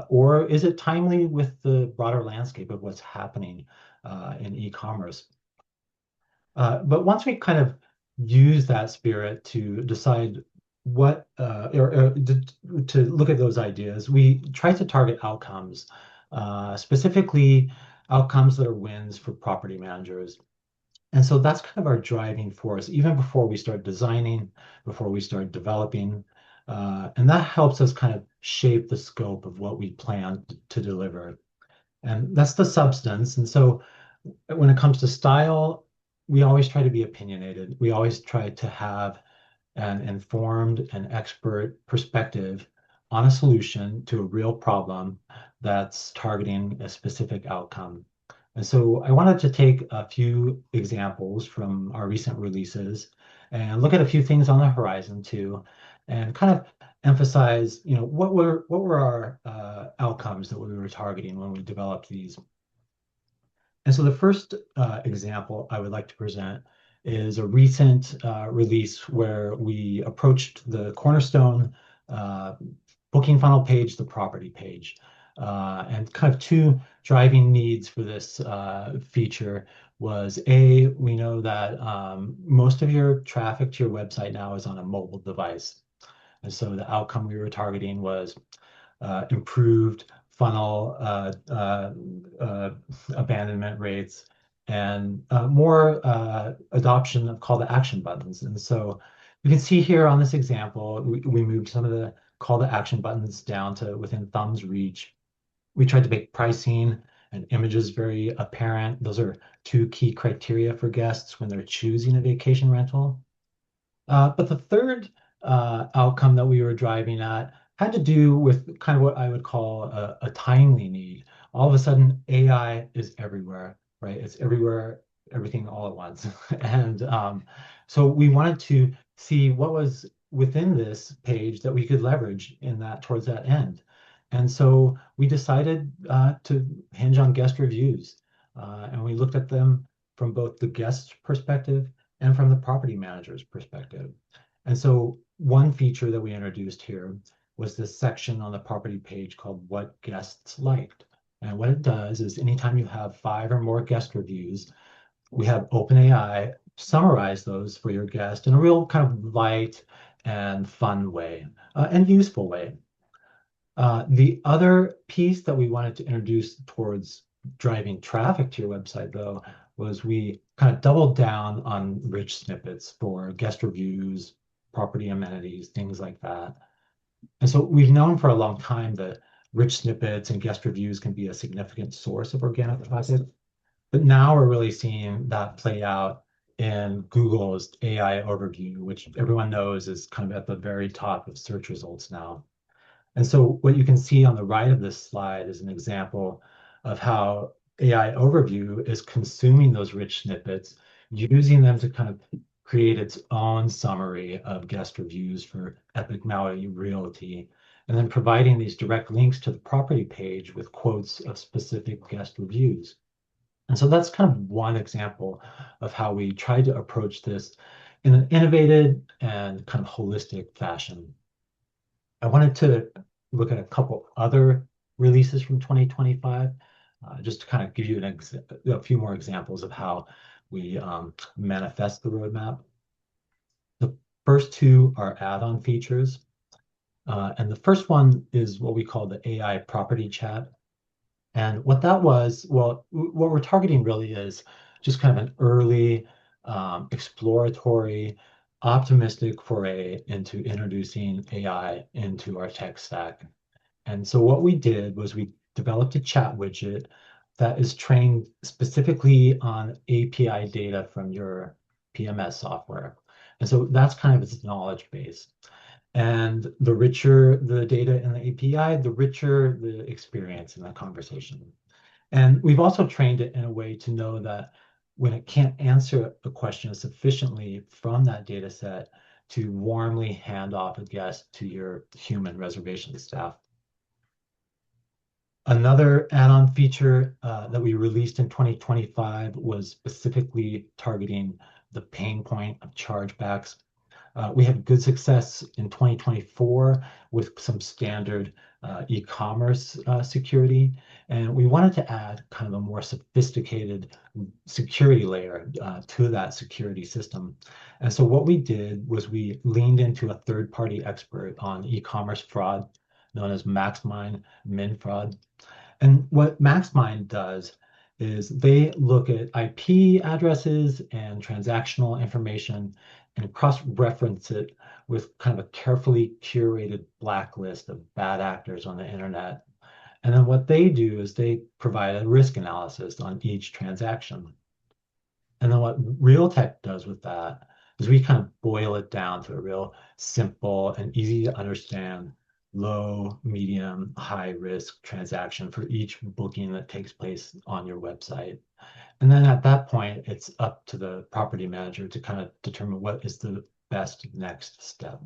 Or is it timely with the broader landscape of what's happening in e-commerce? But once we kind of use that spirit to decide what, or to look at those ideas, we try to target outcomes, specifically outcomes that are wins for property managers. And so that's kind of our driving force, even before we start designing, before we start developing. And that helps us kind of shape the scope of what we plan to deliver. And that's the substance. And so when it comes to style, we always try to be opinionated. We always try to have an informed and expert perspective on a solution to a real problem that's targeting a specific outcome. And so I wanted to take a few examples from our recent releases and look at a few things on the horizon too, and kind of emphasize, what were our outcomes that we were targeting when we developed these. And so the first example I would like to present is a recent release where we approached the cornerstone booking funnel page, the property page. And kind of two driving needs for this feature was we know that most of your traffic to your website now is on a mobile device. And so the outcome we were targeting was improved funnel abandonment rates and more adoption of call to action buttons. And so you can see here on this example, we moved some of the call to action buttons down to within thumb's reach. We tried to make pricing and images very apparent. Those are two key criteria for guests when they're choosing a vacation rental. But the third outcome that we were driving at had to do with kind of what I would call a timely need. All of a sudden, AI is everywhere, right? It's everywhere, everything all at once. And so we wanted to see what was within this page that we could leverage towards that end. And so we decided to hinge on guest reviews. And we looked at them from both the guest perspective and from the property manager's perspective. And so one feature that we introduced here was this section on the property page called What Guests Liked. And what it does is anytime you have 5 or more guest reviews, we have OpenAI summarize those for your guest in a real kind of light and fun way and useful way. The other piece that we wanted to introduce towards driving traffic to your website, though, was we kind of doubled down on rich snippets for guest reviews, property amenities, things like that. And so we've known for a long time that rich snippets and guest reviews can be a significant source of organic traffic. But now we're really seeing that play out in Google's AI overview, which everyone knows is kind of at the very top of search results now. And so what you can see on the right of this slide is an example of how AI overview is consuming those rich snippets, using them to kind of create its own summary of guest reviews for Epic Maui Realty, and then providing these direct links to the property page with quotes of specific guest reviews. And so that's kind of one example of how we tried to approach this in an innovative and kind of holistic fashion. I wanted to look at a couple other releases from 2025, just to kind of give you a few more examples of how we manifest the roadmap. The first two are add-on features. And the first one is what we call the AI property chat. And what that was, well, what we're targeting really is just kind of an early, exploratory, optimistic foray into introducing AI into our tech stack. And so what we did was we developed a chat widget that is trained specifically on API data from your PMS software. And so that's kind of its knowledge base. And the richer the data in the API, the richer the experience in the conversation. And we've also trained it in a way to know that when it can't answer a question sufficiently from that data set, to warmly hand off a guest to your human reservation staff. Another add-on feature that we released in 2025 was specifically targeting the pain point of chargebacks. We had good success in 2024 with some standard e-commerce security, and we wanted to add kind of a more sophisticated security layer to that security system. And so what we did was we leaned into a third-party expert on e-commerce fraud known as MaxMine Min Fraud. And what MaxMine does is they look at IP addresses and transactional information and cross-reference it with kind of a carefully curated blacklist of bad actors on the internet. And then what they do is they provide a risk analysis on each transaction. And then what RealTech does with that is we kind of boil it down to a real simple and easy to understand low, medium, high risk transaction for each booking that takes place on your website. And then at that point, it's up to the property manager to kind of determine what is the best next step.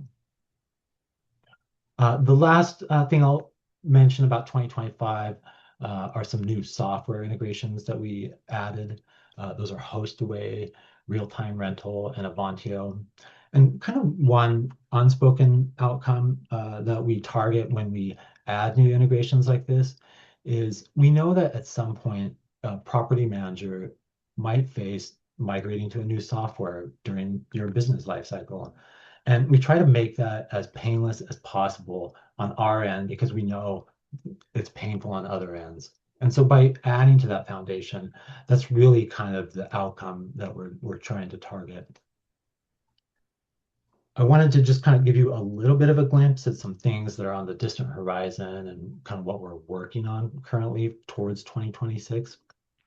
The last thing I'll mention about 2025 are some new software integrations that we added. Those are Hostaway, Real-Time Rental, and Avantio. And kind of one unspoken outcome that we target when we add new integrations like this is we know that at some point a property manager might face migrating to a new software during your business lifecycle. And we try to make that as painless as possible on our end because we know it's painful on other ends. And so by adding to that foundation, that's really kind of the outcome that we're trying to target. I wanted to just kind of give you a little bit of a glimpse at some things that are on the distant horizon and kind of what we're working on currently towards 2026.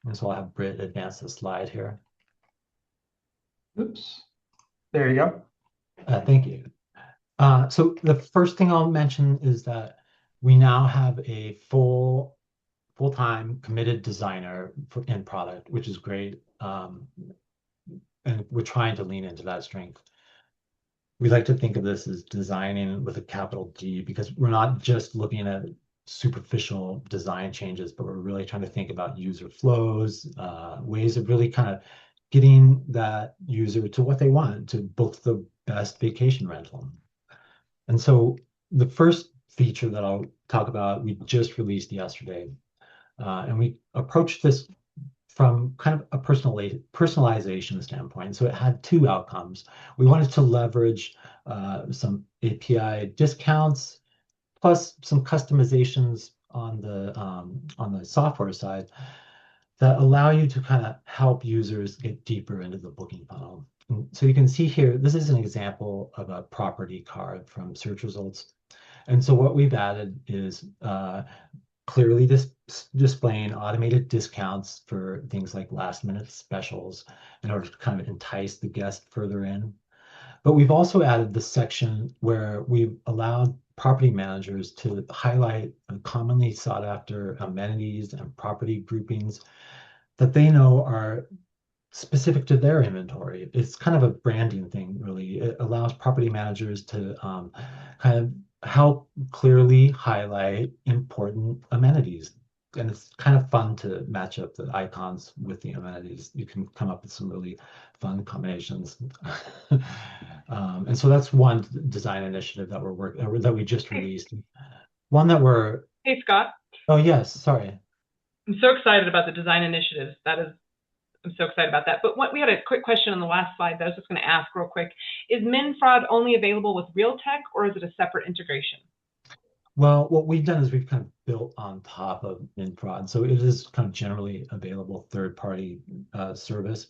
And so I'll have Britt advance the slide here. Oops. There you go. Thank you. So the first thing I'll mention is that we now have a full-time committed designer in product, which is great. And we're trying to lean into that strength. We like to think of this as designing with a capital D because we're not just looking at superficial design changes, but we're really trying to think about user flows, ways of really kind of getting that user to what they want, to book the best vacation rental. And so the first feature that I'll talk about, we just released yesterday, and we approached this from kind of a personalization standpoint. So it had two outcomes. We wanted to leverage some API discounts plus some customizations on the software side that allow you to kind of help users get deeper into the booking funnel. And so you can see here, this is an example of a property card from search results. And so what we've added is clearly displaying automated discounts for things like last minute specials in order to kind of entice the guest further in. But we've also added the section where we've allowed property managers to highlight commonly sought after amenities and property groupings that they know are specific to their inventory. It's kind of a branding thing, really. It allows property managers to kind of help clearly highlight important amenities. and it's kind of fun to match up the icons with the amenities. You can come up with some really fun combinations. And so that's one design initiative that we're working that we just released. One that we're Hey, Scott. oh yes, sorry. I'm so excited about the design initiatives. I'm so excited about that. But we had a quick question on the last slide that I was just going to ask real quick. Is MinFraud only available with RealTech, or is it a separate integration? Well, what we've done is we've kind of built on top of MinFraud. So it is kind of generally available third-party service.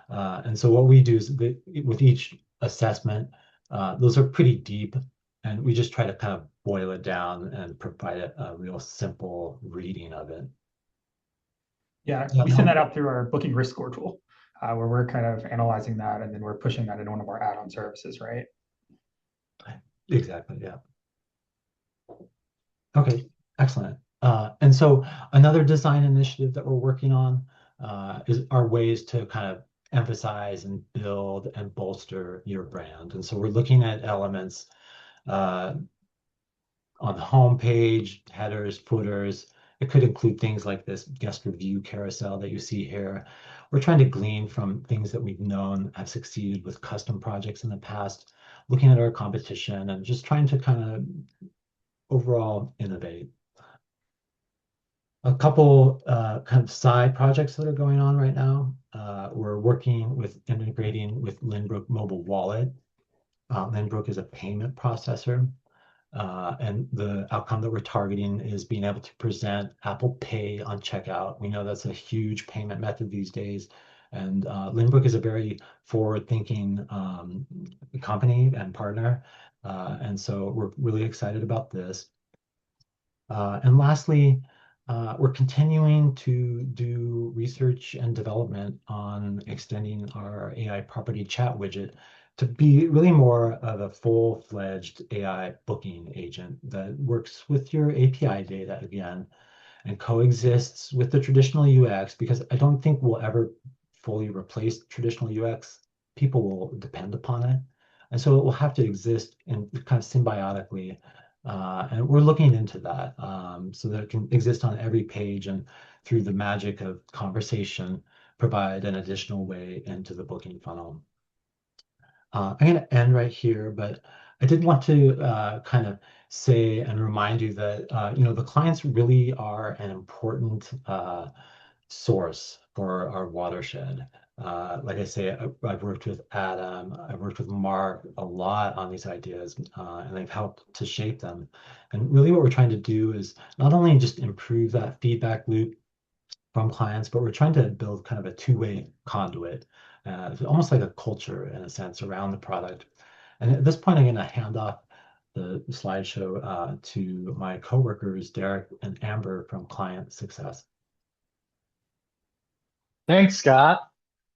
And so what we do is with each assessment, those are pretty deep, and we just try to kind of boil it down and provide a real simple reading of it. Yeah, we send that out through our booking risk score tool, where we're kind of analyzing that, and then we're pushing that into one of our add-on services, right? Exactly, yeah. Okay, excellent. And so another design initiative that we're working on are ways to kind of emphasize and build and bolster your brand. And so we're looking at elements on the home page, headers, footers. It could include things like this guest review carousel that you see here. We're trying to glean from things that we've known have succeeded with custom projects in the past, looking at our competition and just trying to kind of overall innovate. A couple kind of side projects that are going on right now. We're working with integrating with Lynbrook Mobile Wallet. Lynbrook is a payment processor. And the outcome that we're targeting is being able to present Apple Pay on checkout. We know that's a huge payment method these days. And Lynbrook is a very forward-thinking company and partner. And so we're really excited about this. And lastly, we're continuing to do research and development on extending our AI property chat widget to be really more of a full-fledged AI booking agent that works with your API data again and coexists with the traditional UX, because I don't think we'll ever fully replace traditional UX. People will depend upon it. And so it will have to exist in kind of symbiotically. And we're looking into that so that it can exist on every page and through the magic of conversation, provide an additional way into the booking funnel. I'm going to end right here, but I did want to kind of say and remind you that the clients really are an important source for our watershed. Like I say, I've worked with Adam, I've worked with Mark a lot on these ideas, and they've helped to shape them. And really what we're trying to do is not only just improve that feedback loop from clients, but we're trying to build kind of a two-way conduit, almost like a culture in a sense around the product. And at this point, I'm going to hand off the slideshow to my coworkers, Derek and Amber from Client Success. Thanks, Scott.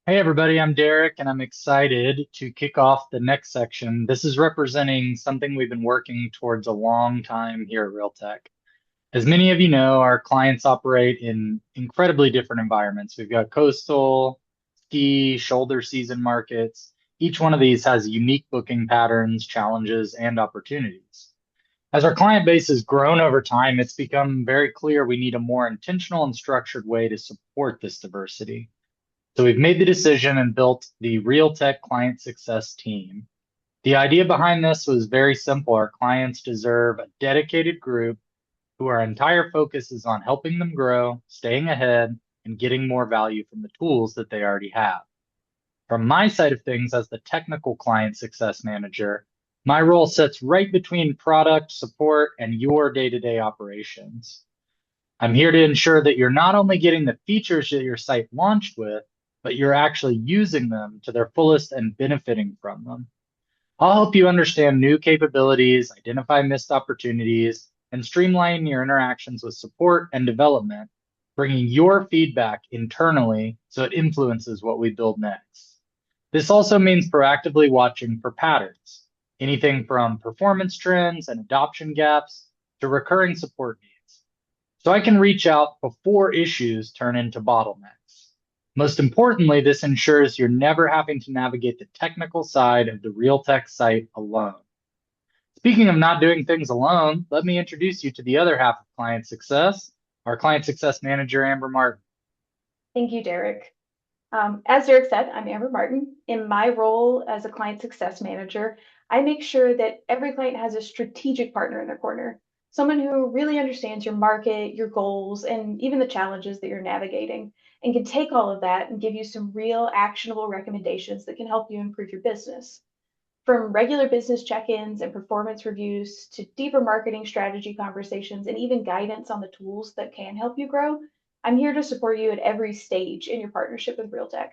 Hey, everybody, I'm Derek, and I'm excited to kick off the next section. This is representing something we've been working towards a long time here at RealTech. As many of you know, our clients operate in incredibly different environments. We've got coastal, ski, shoulder season markets. Each one of these has unique booking patterns, challenges, and opportunities. As our client base has grown over time, it's become very clear we need a more intentional and structured way to support this diversity. So we've made the decision and built the RealTech Client Success team. The idea behind this was very simple. Our clients deserve a dedicated group who our entire focus is on helping them grow, staying ahead, and getting more value from the tools that they already have. From my side of things as the technical client success manager, my role sits right between product, support, and your day-to-day operations. I'm here to ensure that you're not only getting the features that your site launched with, but you're actually using them to their fullest and benefiting from them. I'll help you understand new capabilities, identify missed opportunities, and streamline your interactions with support and development, bringing your feedback internally so it influences what we build next. This also means proactively watching for patterns, anything from performance trends and adoption gaps to recurring support needs, so I can reach out before issues turn into bottlenecks. Most importantly, this ensures you're never having to navigate the technical side of the RealTech site alone. Speaking of not doing things alone, let me introduce you to the other half of client success, our client success manager, Amber Martin. Thank you, Derek. As Derek said, I'm Amber Martin. In my role as a client success manager, I make sure that every client has a strategic partner in their corner, someone who really understands your market, your goals, and even the challenges that you're navigating, and can take all of that and give you some real actionable recommendations that can help you improve your business. From regular business check-ins and performance reviews to deeper marketing strategy conversations and even guidance on the tools that can help you grow, I'm here to support you at every stage in your partnership with RealTech.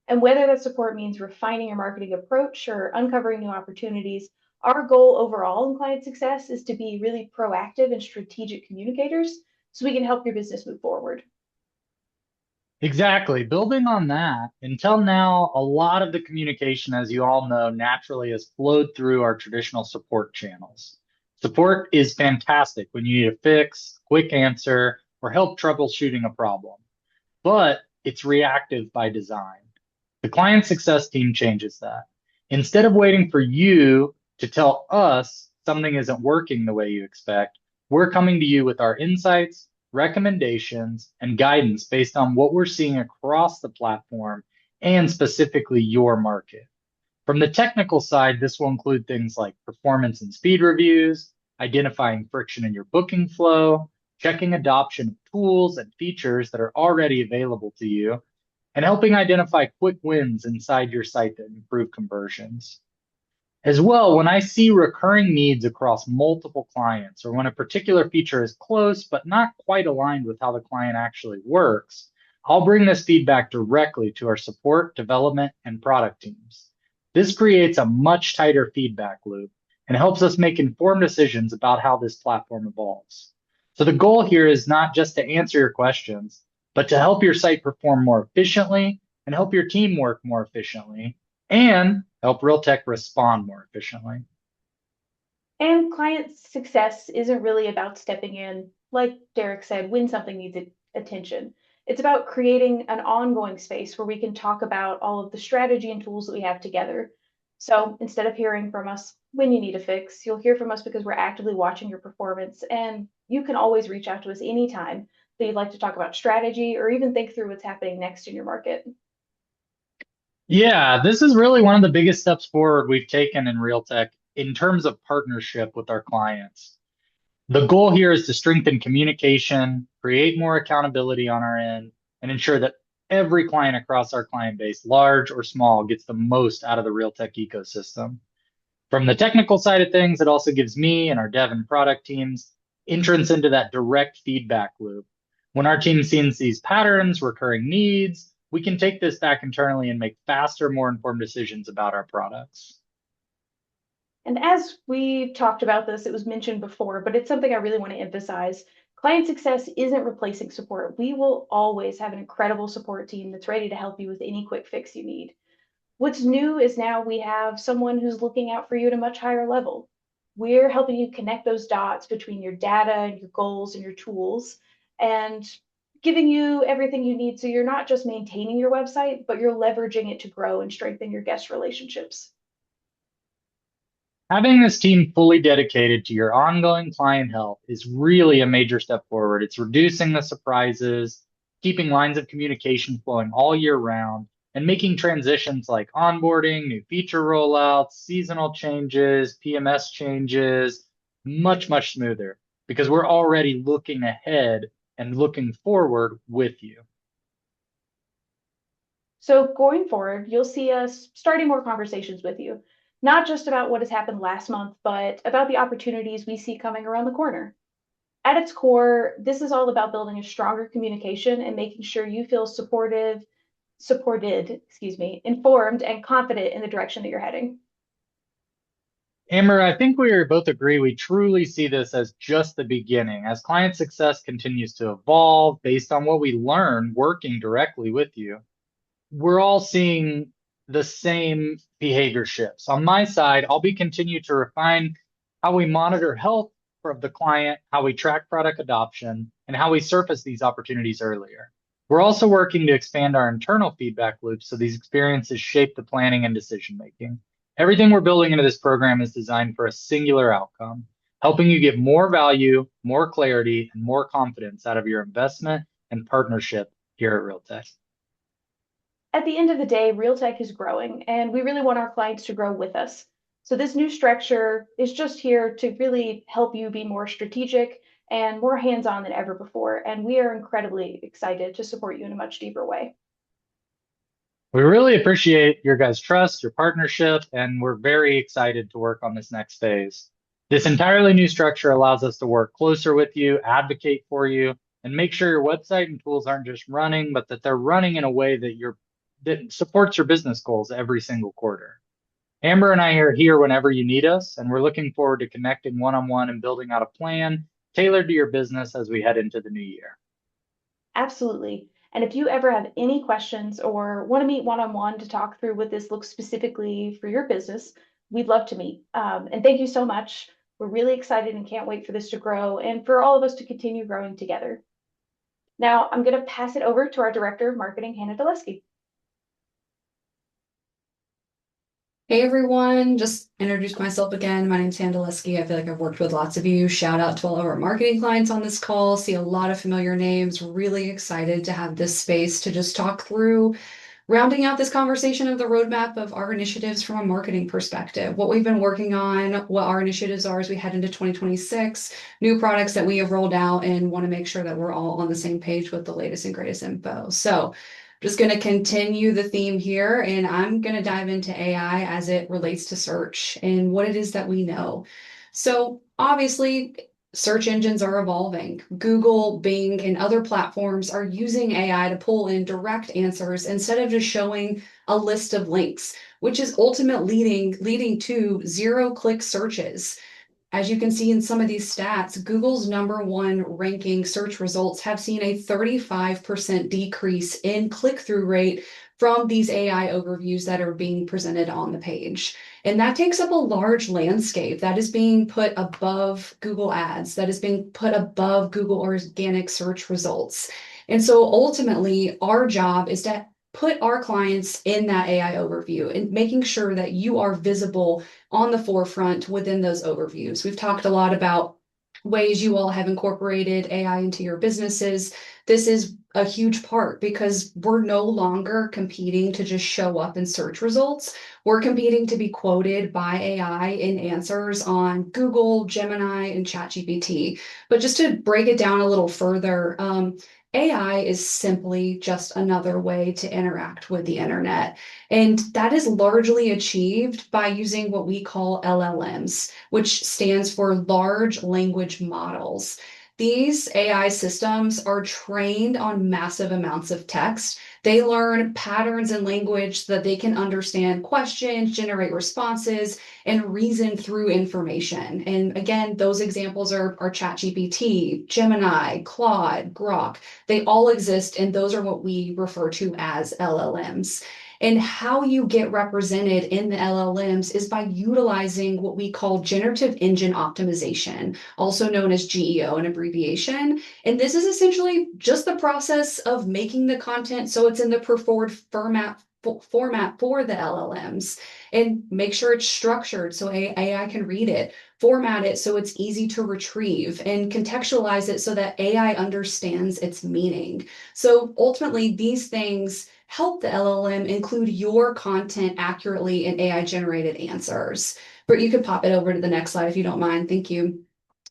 And whether that support means refining your marketing approach or uncovering new opportunities, our goal overall in client success is to be really proactive and strategic communicators so we can help your business move forward. Exactly. Building on that, until now, a lot of the communication, as you all know, naturally has flowed through our traditional support channels. Support is fantastic when you need a fix, quick answer, or help troubleshooting a problem, but it's reactive by design. The client success team changes that. Instead of waiting for you to tell us something isn't working the way you expect, we're coming to you with our insights, recommendations, and guidance based on what we're seeing across the platform and specifically your market. From the technical side, this will include things like performance and speed reviews, identifying friction in your booking flow, checking adoption of tools and features that are already available to you, and helping identify quick wins inside your site that improve conversions. As well, when I see recurring needs across multiple clients, or when a particular feature is close but not quite aligned with how the client actually works, I'll bring this feedback directly to our support, development, and product teams. This creates a much tighter feedback loop and helps us make informed decisions about how this platform evolves. So the goal here is not just to answer your questions, but to help your site perform more efficiently and help your team work more efficiently and help RealTech respond more efficiently. And client success isn't really about stepping in, like Derek said, when something needs attention. It's about creating an ongoing space where we can talk about all of the strategy and tools that we have together. So instead of hearing from us when you need a fix, you'll hear from us because we're actively watching your performance. And you can always reach out to us anytime that you'd like to talk about strategy or even think through what's happening next in your market. Yeah, this is really one of the biggest steps forward we've taken in RealTech in terms of partnership with our clients. The goal here is to strengthen communication, create more accountability on our end, and ensure that every client across our client base, large or small, gets the most out of the RealTech ecosystem. From the technical side of things, it also gives me and our dev and product teams entrance into that direct feedback loop. When our team sees these patterns, recurring needs, we can take this back internally and make faster, more informed decisions about our products. And as we talked about this, it was mentioned before, but it's something I really want to emphasize. Client success isn't replacing support. We will always have an incredible support team that's ready to help you with any quick fix you need. What's new is now we have someone who's looking out for you at a much higher level. We're helping you connect those dots between your data and your goals and your tools and giving you everything you need so you're not just maintaining your website, but you're leveraging it to grow and strengthen your guest relationships. Having this team fully dedicated to your ongoing client health is really a major step forward. It's reducing the surprises, keeping lines of communication flowing all year round, and making transitions like onboarding, new feature rollouts, seasonal changes, PMS changes, much, much smoother because we're already looking ahead and looking forward with you. So going forward, you'll see us starting more conversations with you, not just about what has happened last month, but about the opportunities we see coming around the corner. At its core, this is all about building a stronger communication and making sure you feel supported, informed, and confident in the direction that you're heading. Amber, I think we both agree we truly see this as just the beginning. As client success continues to evolve based on what we learn working directly with you, we're all seeing the same behavior shifts. On my side, I'll be continue to refine how we monitor health of the client, how we track product adoption, and how we surface these opportunities earlier. We're also working to expand our internal feedback loops so these experiences shape the planning and decision making. Everything we're building into this program is designed for a singular outcome, helping you get more value, more clarity, and more confidence out of your investment and partnership here at RealTech. At the end of the day, RealTech is growing, and we really want our clients to grow with us. So this new structure is just here to really help you be more strategic and more hands-on than ever before. And we are incredibly excited to support you in a much deeper way. We really appreciate your guys' trust, your partnership, and we're very excited to work on this next phase. This entirely new structure allows us to work closer with you, advocate for you, and make sure your website and tools aren't just running, but that they're running in a way that supports your business goals every single quarter. Amber and I are here whenever you need us, and we're looking forward to connecting one-on-one and building out a plan tailored to your business as we head into the new year. Absolutely. And if you ever have any questions or want to meet one-on-one to talk through what this looks specifically for your business, we'd love to meet. And thank you so much. We're really excited and can't wait for this to grow and for all of us to continue growing together. Now I'm going to pass it over to our Director of Marketing, Hannah Dulesky. Hey everyone, just introduce myself again. My name's Hannah Dulesky. I feel like I've worked with lots of you. Shout out to all of our marketing clients on this call. See a lot of familiar names. Really excited to have this space to just talk through rounding out this conversation of the roadmap of our initiatives from a marketing perspective, what we've been working on, what our initiatives are as we head into 2026, new products that we have rolled out, and want to make sure that we're all on the same page with the latest and greatest info. So just going to continue the theme here, and I'm going to dive into AI as it relates to search and what it is that we know. So obviously, search engines are evolving. Google, Bing, and other platforms are using AI to pull in direct answers instead of just showing a list of links, which is ultimately leading to zero-click searches. As you can see in some of these stats, Google's #1 ranking search results have seen a 35% decrease in click-through rate from these AI overviews that are being presented on the page. And that takes up a large landscape that is being put above Google Ads, that is being put above Google organic search results. And so ultimately, our job is to put our clients in that AI overview and making sure that you are visible on the forefront within those overviews. We've talked a lot about ways you all have incorporated AI into your businesses. This is a huge part because we're no longer competing to just show up in search results. We're competing to be quoted by AI in answers on Google, Gemini, and ChatGPT. But just to break it down a little further, AI is simply just another way to interact with the internet. And that is largely achieved by using what we call LLMs, which stands for large language models. These AI systems are trained on massive amounts of text. They learn patterns in language so that they can understand questions, generate responses, and reason through information. And again, those examples are ChatGPT, Gemini, Claude, Grok. They all exist, and those are what we refer to as LLMs. And how you get represented in the LLMs is by utilizing what we call generative engine optimization, also known as GEO, an abbreviation. And this is essentially just the process of making the content so it's in the preferred format for the LLMs, and make sure it's structured so AI can read it, format it so it's easy to retrieve, and contextualize it so that AI understands its meaning. So ultimately, these things help the LLM include your content accurately in AI-generated answers. But you could pop it over to the next slide if you don't mind. Thank you.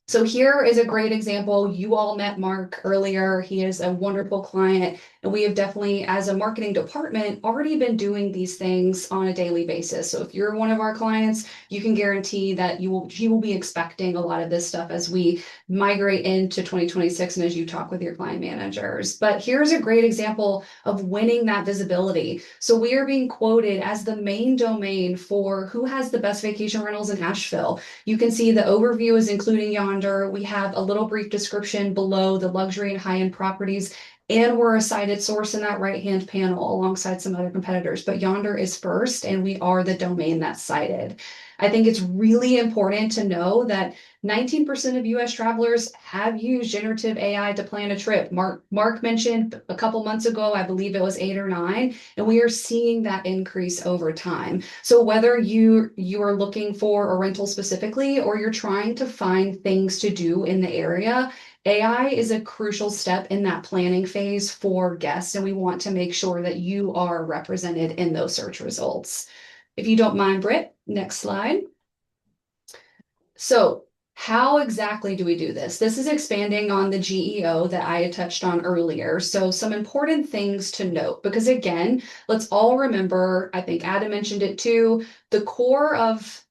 So here is a great example. You all met Mark earlier. He is a wonderful client, and we have definitely, as a marketing department, already been doing these things on a daily basis. So if you're one of our clients, you can guarantee that you will be expecting a lot of this stuff as we migrate into 2026 and as you talk with your client managers. But here's a great example of winning that visibility. So we are being quoted as the main domain for who has the best vacation rentals in Asheville. You can see the overview is including Yonder. We have a little brief description below the luxury and high-end properties, and we're a cited source in that right-hand panel alongside some other competitors. But Yonder is first, and we are the domain that's cited. I think it's really important to know that 19% of US travelers have used generative AI to plan a trip. Mark mentioned a couple months ago, I believe it was 8 or 9, and we are seeing that increase over time. So whether you are looking for a rental specifically, or you're trying to find things to do in the area, AI is a crucial step in that planning phase for guests, and we want to make sure that you are represented in those search results. If you don't mind, Britt, next slide. So how exactly do we do this? This is expanding on the GEO that I had touched on earlier. So some important things to note, because again, let's all remember, I think Adam mentioned it too, the core of,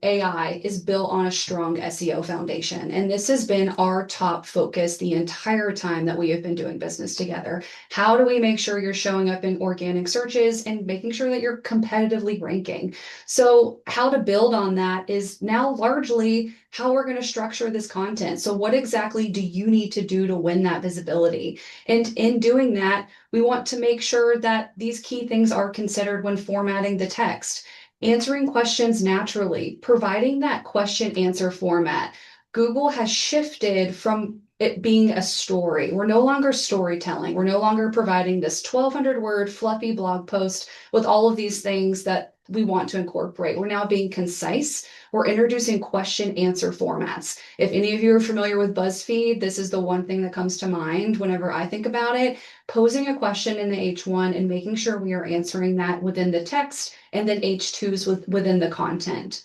AI is built on a strong SEO foundation. And this has been our top focus the entire time that we have been doing business together. How do we make sure you're showing up in organic searches and making sure that you're competitively ranking? So how to build on that is now largely how we're going to structure this content. So what exactly do you need to do to win that visibility? And in doing that, we want to make sure that these key things are considered when formatting the text. Answering questions naturally, providing that question answer format. Google has shifted from it being a story. We're no longer storytelling. We're no longer providing this 1,200 word fluffy blog post with all of these things that we want to incorporate. We're now being concise. We're introducing question answer formats. If any of you are familiar with BuzzFeed, this is the one thing that comes to mind whenever I think about it. Posing a question in the H1 and making sure we are answering that within the text, and then H2s within the content.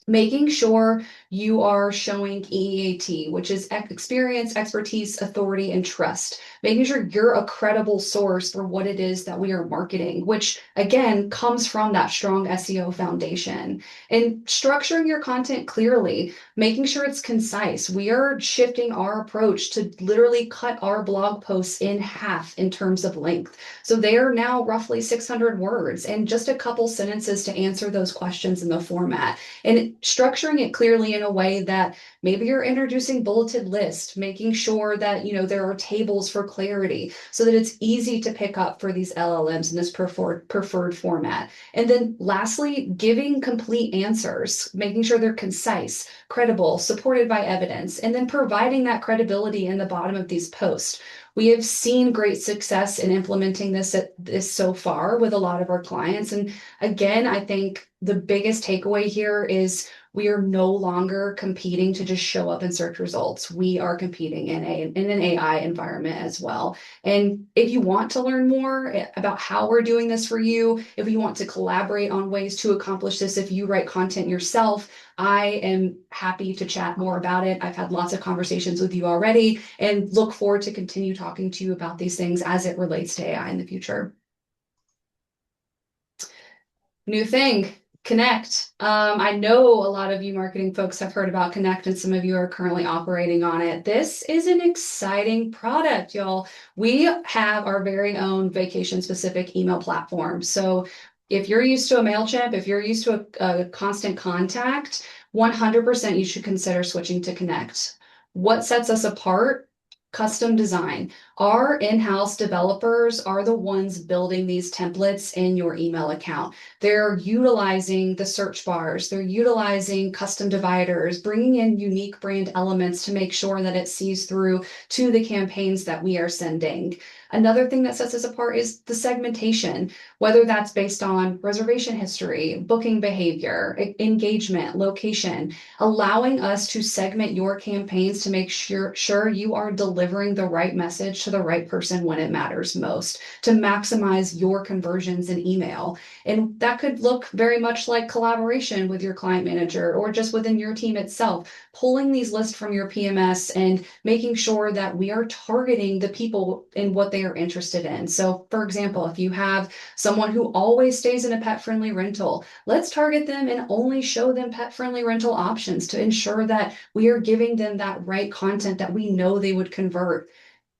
Making sure you are showing EAT, which is experience, expertise, authority, and trust. Making sure you're a credible source for what it is that we are marketing, which again comes from that strong SEO foundation. And structuring your content clearly, making sure it's concise. We are shifting our approach to literally cut our blog posts in half in terms of length. So they are now roughly 600 words and just a couple sentences to answer those questions in the format. And structuring it clearly in a way that maybe you're introducing bulleted lists, making sure that there are tables for clarity so that it's easy to pick up for these LLMs in this preferred format. And then lastly, giving complete answers, making sure they're concise, credible, supported by evidence, and then providing that credibility in the bottom of these posts. We have seen great success in implementing this so far with a lot of our clients. And again, I think the biggest takeaway here is we are no longer competing to just show up in search results. We are competing in an AI environment as well. And if you want to learn more about how we're doing this for you, if you want to collaborate on ways to accomplish this, if you write content yourself, I am happy to chat more about it. I've had lots of conversations with you already and look forward to continue talking to you about these things as it relates to AI in the future. New thing, Connect. I know a lot of you marketing folks have heard about Connect, and some of you are currently operating on it. This is an exciting product, y'all. We have our very own vacation-specific email platform. So if you're used to a MailChimp, if you're used to a constant contact, 100% you should consider switching to Connect. What sets us apart? Custom design. Our in-house developers are the ones building these templates in your email account. They're utilizing the search bars. They're utilizing custom dividers, bringing in unique brand elements to make sure that it sees through to the campaigns that we are sending. Another thing that sets us apart is the segmentation, whether that's based on reservation history, booking behavior, engagement, location, allowing us to segment your campaigns to make sure you are delivering the right message to the right person when it matters most, to maximize your conversions in email. And that could look very much like collaboration with your client manager or just within your team itself, pulling these lists from your PMS and making sure that we are targeting the people in what they are interested in. So for example, if you have someone who always stays in a pet-friendly rental, let's target them and only show them pet-friendly rental options to ensure that we are giving them that right content that we know they would convert.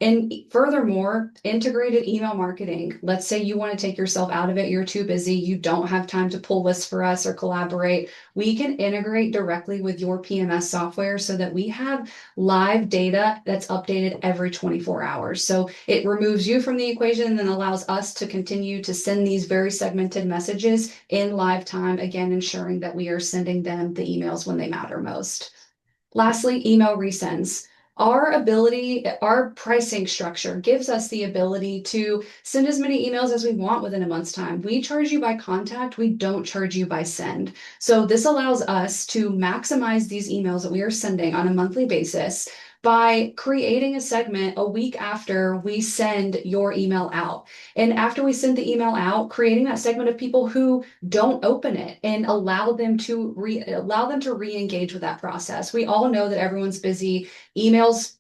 And furthermore, integrated email marketing. Let's say you want to take yourself out of it. You're too busy. You don't have time to pull lists for us or collaborate. We can integrate directly with your PMS software so that we have live data that's updated every 24 hours. So it removes you from the equation and then allows us to continue to send these very segmented messages in live time, again, ensuring that we are sending them the emails when they matter most. Lastly, email resends. Our pricing structure gives us the ability to send as many emails as we want within a month's time. We charge you by contact, we don't charge you by send. So this allows us to maximize these emails that we are sending on a monthly basis by creating a segment a week after we send your email out. And after we send the email out, creating that segment of people who don't open it and allow them to re-engage with that process. We all know that everyone's busy. Emails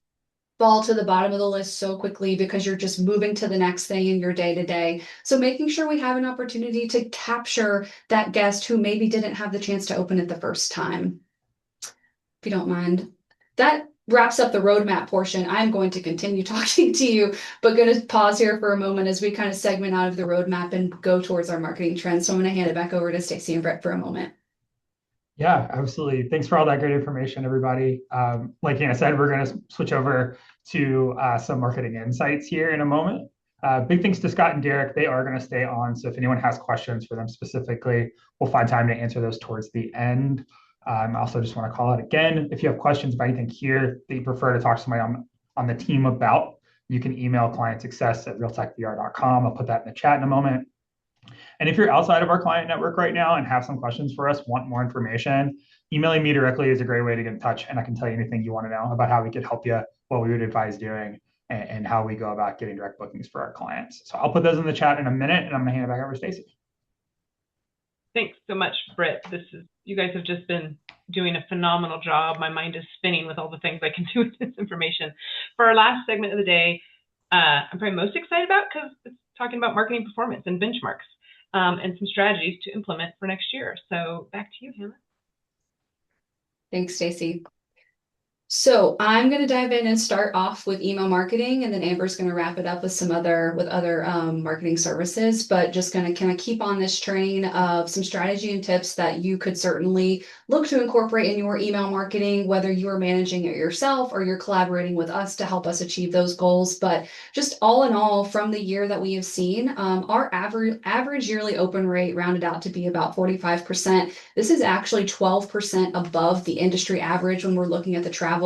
fall to the bottom of the list so quickly because you're just moving to the next thing in your day to day. So making sure we have an opportunity to capture that guest who maybe didn't have the chance to open it the first time. If you don't mind. That wraps up the roadmap portion. I'm going to continue talking to you, but going to pause here for a moment as we kind of segment out of the roadmap and go towards our marketing trends. So I'm going to hand it back over to Stacey and Brett for a moment. Yeah, absolutely. Thanks for all that great information, everybody. Like Anna said, we're going to switch over to some marketing insights here in a moment. Big thanks to Scott and Derek. They are going to stay on. So if anyone has questions for them specifically, we'll find time to answer those towards the end. I also just want to call out again, if you have questions about anything here that you prefer to talk to somebody on the team about, you can email clientsuccess@realtechvr.com. I'll put that in the chat in a moment. And if you're outside of our client network right now and have some questions for us, want more information, emailing me directly is a great way to get in touch. And I can tell you anything you want to know about how we could help you, what we would advise doing, and how we go about getting direct bookings for our clients. So I'll put those in the chat in a minute, and I'm going to hand it back over to Stacey. Thanks so much, Britt. You guys have just been doing a phenomenal job. My mind is spinning with all the things I can do with this information. For our last segment of the day, I'm probably most excited about because it's talking about marketing performance and benchmarks and some strategies to implement for next year. So back to you, Hannah. Thanks, Stacey. So I'm going to dive in and start off with email marketing, and then Amber's going to wrap it up with other marketing services, but just going to kind of keep on this train of some strategy and tips that you could certainly look to incorporate in your email marketing, whether you are managing it yourself or you're collaborating with us to help us achieve those goals. But just all in all, from the year that we have seen, our average yearly open rate rounded out to be about 45%. This is actually 12% above the industry average when we're looking at the travel,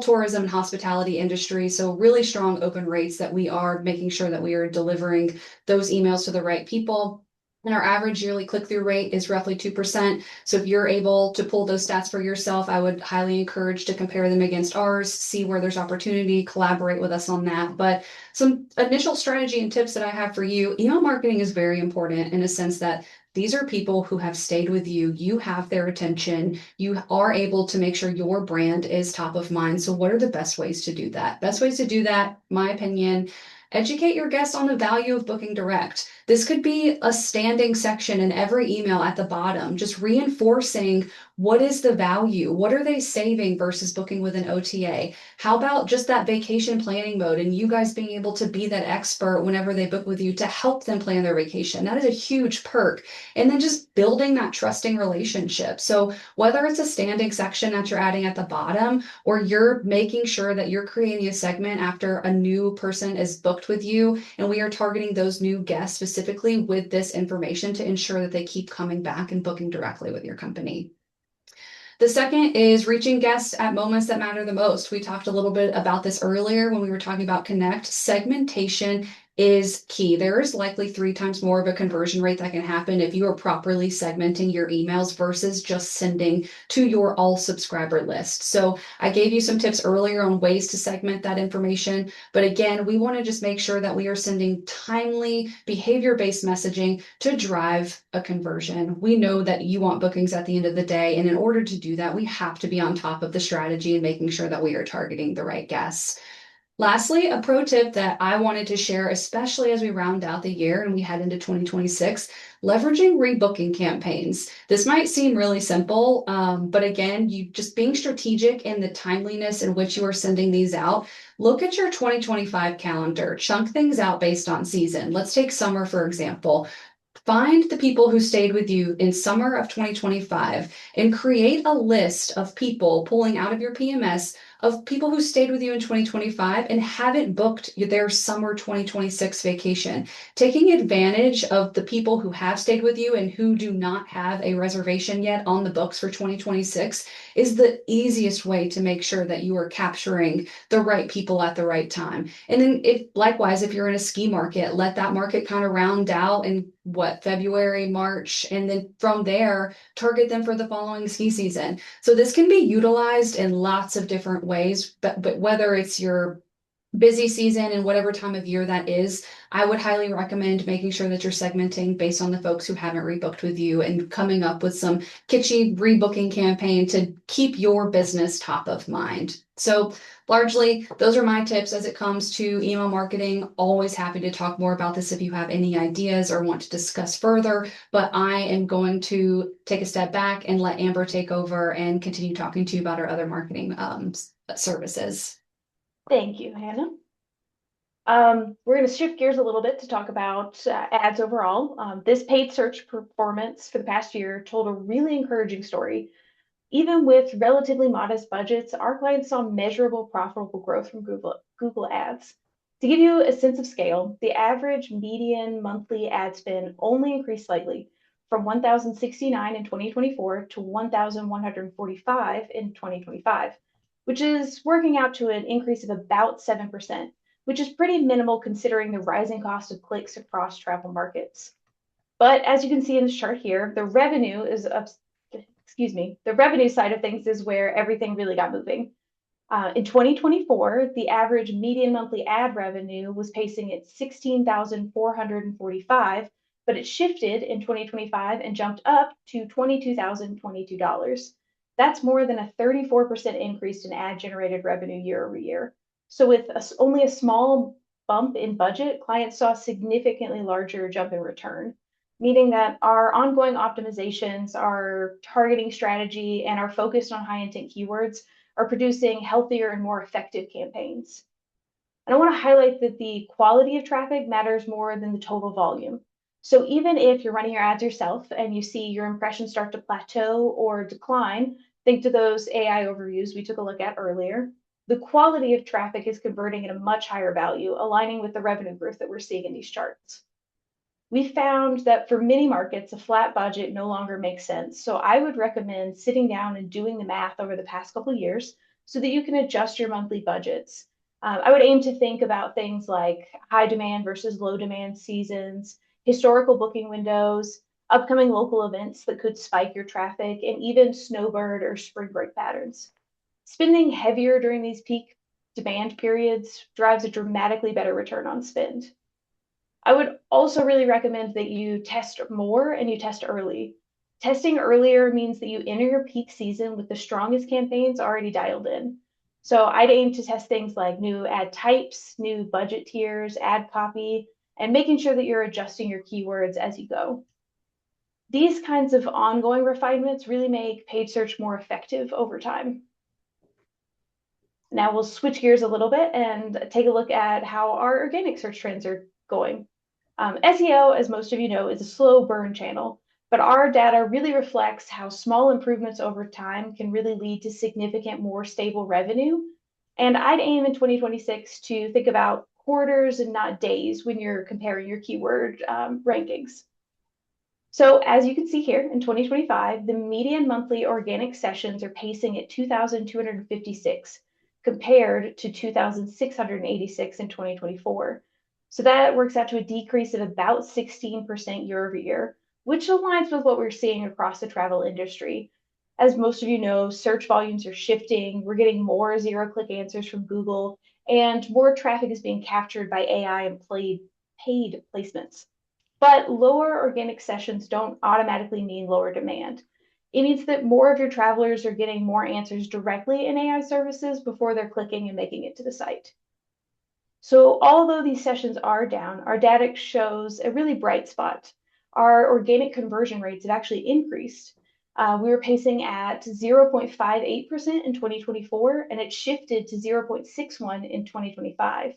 tourism, and hospitality industry. So really strong open rates that we are making sure that we are delivering those emails to the right people. And our average yearly click-through rate is roughly 2%. So if you're able to pull those stats for yourself, I would highly encourage to compare them against ours, see where there's opportunity, collaborate with us on that. But some initial strategy and tips that I have for you, email marketing is very important in a sense that these are people who have stayed with you. You have their attention. You are able to make sure your brand is top of mind. So what are the best ways to do that? Best ways to do that, my opinion, educate your guests on the value of booking direct. This could be a standing section in every email at the bottom, just reinforcing what is the value? What are they saving versus booking with an OTA? How about just that vacation planning mode and you guys being able to be that expert whenever they book with you to help them plan their vacation? That is a huge perk. And then just building that trusting relationship. So whether it's a standing section that you're adding at the bottom, or you're making sure that you're creating a segment after a new person is booked with you, and we are targeting those new guests specifically with this information to ensure that they keep coming back and booking directly with your company. The second is reaching guests at moments that matter the most. We talked a little bit about this earlier when we were talking about Connect. Segmentation is key. There is likely 3 times more of a conversion rate that can happen if you are properly segmenting your emails versus just sending to your all subscriber list. So I gave you some tips earlier on ways to segment that information. But again, we want to just make sure that we are sending timely behavior-based messaging to drive a conversion. We know that you want bookings at the end of the day. And in order to do that, we have to be on top of the strategy and making sure that we are targeting the right guests. Lastly, a pro tip that I wanted to share, especially as we round out the year and we head into 2026, leveraging rebooking campaigns. This might seem really simple, but again, you just being strategic in the timeliness in which you are sending these out. Look at your 2025 calendar, chunk things out based on season. Let's take summer, for example. Find the people who stayed with you in summer of 2025 and create a list of people pulling out of your PMS of people who stayed with you in 2025 and haven't booked their summer 2026 vacation. Taking advantage of the people who have stayed with you and who do not have a reservation yet on the books for 2026 is the easiest way to make sure that you are capturing the right people at the right time. And then likewise, if you're in a ski market, let that market kind of round out in February, March, and then from there, target them for the following ski season. So this can be utilized in lots of different ways, but whether it's your busy season and whatever time of year that is, I would highly recommend making sure that you're segmenting based on the folks who haven't rebooked with you and coming up with some kitschy rebooking campaign to keep your business top of mind. So largely, those are my tips as it comes to email marketing. Always happy to talk more about this if you have any ideas or want to discuss further, but I am going to take a step back and let Amber take over and continue talking to you about our other marketing services. Thank you, Hannah. We're going to shift gears a little bit to talk about ads overall. This paid search performance for the past year told a really encouraging story. Even with relatively modest budgets, our clients saw measurable profitable growth from Google Ads. To give you a sense of scale, the average median monthly ad spend only increased slightly from $1,069 in 2024 to $1,145 in 2025, which is working out to an increase of about 7%, which is pretty minimal considering the rising cost of clicks across travel markets. But as you can see in this chart here, the revenue is up. The revenue side of things is where everything really got moving. In 2024, the average median monthly ad revenue was pacing at $16,445, but it shifted in 2025 and jumped up to $22,022. That's more than a 34% increase in ad generated revenue year over year. So with only a small bump in budget, clients saw a significantly larger jump in return, meaning that our ongoing optimizations, our targeting strategy, and our focus on high intent keywords are producing healthier and more effective campaigns. And I want to highlight that the quality of traffic matters more than the total volume. So even if you're running your ads yourself and you see your impressions start to plateau or decline, think to those AI overviews we took a look at earlier. The quality of traffic is converting at a much higher value, aligning with the revenue growth that we're seeing in these charts. We found that for many markets, a flat budget no longer makes sense. So I would recommend sitting down and doing the math over the past couple of years so that you can adjust your monthly budgets. I would aim to think about things like high demand versus low demand seasons, historical booking windows, upcoming local events that could spike your traffic, and even snowbird or spring break patterns. Spending heavier during these peak demand periods drives a dramatically better return on spend. I would also really recommend that you test more and you test early. Testing earlier means that you enter your peak season with the strongest campaigns already dialed in. So I'd aim to test things like new ad types, new budget tiers, ad copy, and making sure that you're adjusting your keywords as you go. These kinds of ongoing refinements really make paid search more effective over time. Now we'll switch gears a little bit and take a look at how our organic search trends are going. SEO, as most of you know, is a slow burn channel, but our data really reflects how small improvements over time can really lead to significant more stable revenue. And I'd aim in 2026 to think about quarters and not days when you're comparing your keyword rankings. So as you can see here in 2025, the median monthly organic sessions are pacing at 2,256 compared to 2,686 in 2024. So that works out to a decrease of about 16% year over year, which aligns with what we're seeing across the travel industry. As most of you know, search volumes are shifting. We're getting more zero-click answers from Google, and more traffic is being captured by AI and paid placements. But lower organic sessions don't automatically mean lower demand. It means that more of your travelers are getting more answers directly in AI services before they're clicking and making it to the site. So although these sessions are down, our data shows a really bright spot. Our organic conversion rates have actually increased. We were pacing at 0.58% in 2024, and it shifted to 0.61 in 2025.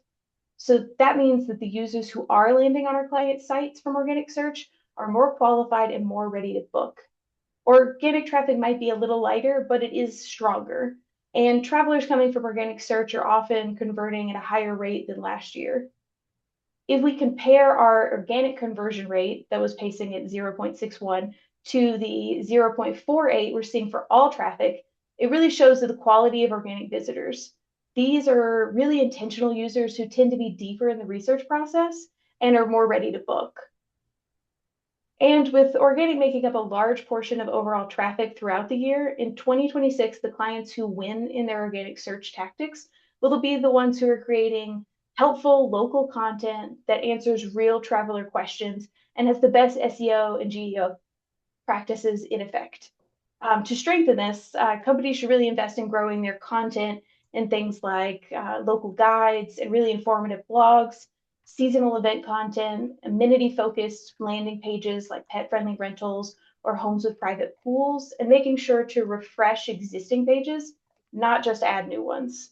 So that means that the users who are landing on our client sites from organic search are more qualified and more ready to book. Organic traffic might be a little lighter, but it is stronger. And travelers coming from organic search are often converting at a higher rate than last year. If we compare our organic conversion rate that was pacing at 0.61 to the 0.48 we're seeing for all traffic, it really shows the quality of organic visitors. These are really intentional users who tend to be deeper in the research process and are more ready to book. And with organic making up a large portion of overall traffic throughout the year, in 2026, the clients who win in their organic search tactics will be the ones who are creating helpful local content that answers real traveler questions and has the best SEO and GEO practices in effect. To strengthen this, companies should really invest in growing their content in things like local guides and really informative blogs, seasonal event content, amenity-focused landing pages like pet-friendly rentals or homes with private pools, and making sure to refresh existing pages, not just add new ones.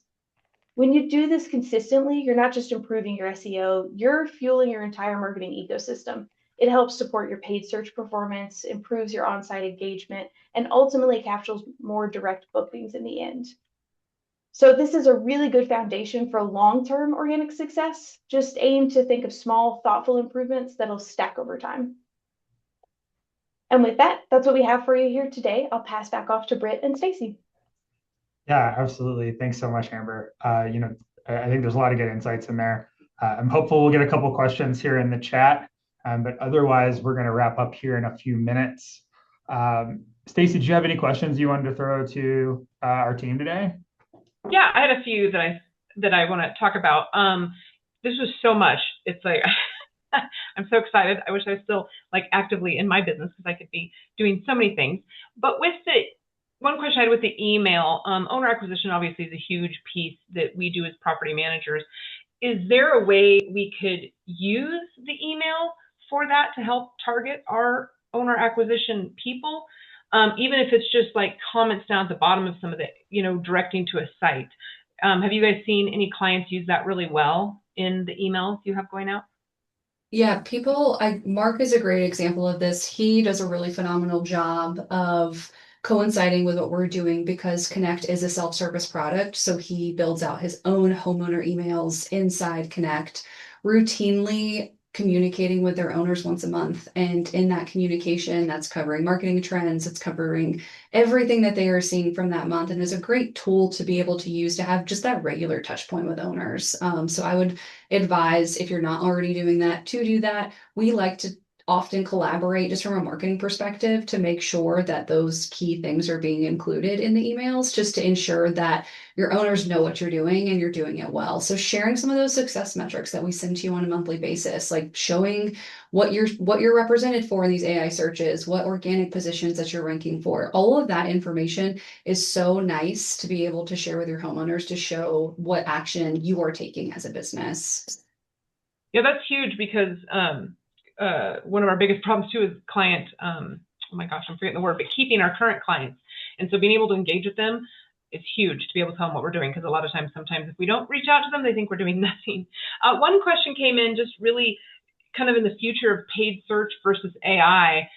When you do this consistently, you're not just improving your SEO, you're fueling your entire marketing ecosystem. It helps support your paid search performance, improves your on-site engagement, and ultimately captures more direct bookings in the end. So this is a really good foundation for long-term organic success. Just aim to think of small, thoughtful improvements that'll stack over time. And with that, that's what we have for you here today. I'll pass back off to Britt and Stacy. Yeah, absolutely. Thanks so much, Amber. I think there's a lot of good insights in there. I'm hopeful we'll get a couple questions here in the chat, but otherwise we're going to wrap up here in a few minutes. Stacy, do you have any questions you wanted to throw to our team today? Yeah, I had a few that I want to talk about. This was so much. It's like I'm so excited. I wish I was still like actively in my business because I could be doing so many things. But with the one question I had with the email, owner acquisition obviously is a huge piece that we do as property managers. Is there a way we could use the email for that to help target our owner acquisition people? Even if it's just like comments down at the bottom of some of the, directing to a site. Have you guys seen any clients use that really well in the emails you have going out? Yeah, Mark is a great example of this. He does a really phenomenal job of coinciding with what we're doing because Connect is a self-service product. So he builds out his own homeowner emails inside Connect, routinely communicating with their owners once a month. And in that communication, that's covering marketing trends, it's covering everything that they are seeing from that month. And is a great tool to be able to use to have just that regular touch point with owners. So I would advise, if you're not already doing that, to do that. We like to often collaborate just from a marketing perspective to make sure that those key things are being included in the emails, just to ensure that your owners know what you're doing and you're doing it well. So sharing some of those success metrics that we send to you on a monthly basis, like showing what you're represented for in these AI searches, what organic positions that you're ranking for, all of that information is so nice to be able to share with your homeowners to show what action you are taking as a business. Yeah, that's huge because one of our biggest problems too is client, oh my gosh, I'm forgetting the word, but keeping our current clients. And so being able to engage with them is huge to be able to tell them what we're doing, because a lot of times, sometimes if we don't reach out to them, they think we're doing nothing. One question came in just really kind of in the future of paid search versus AI.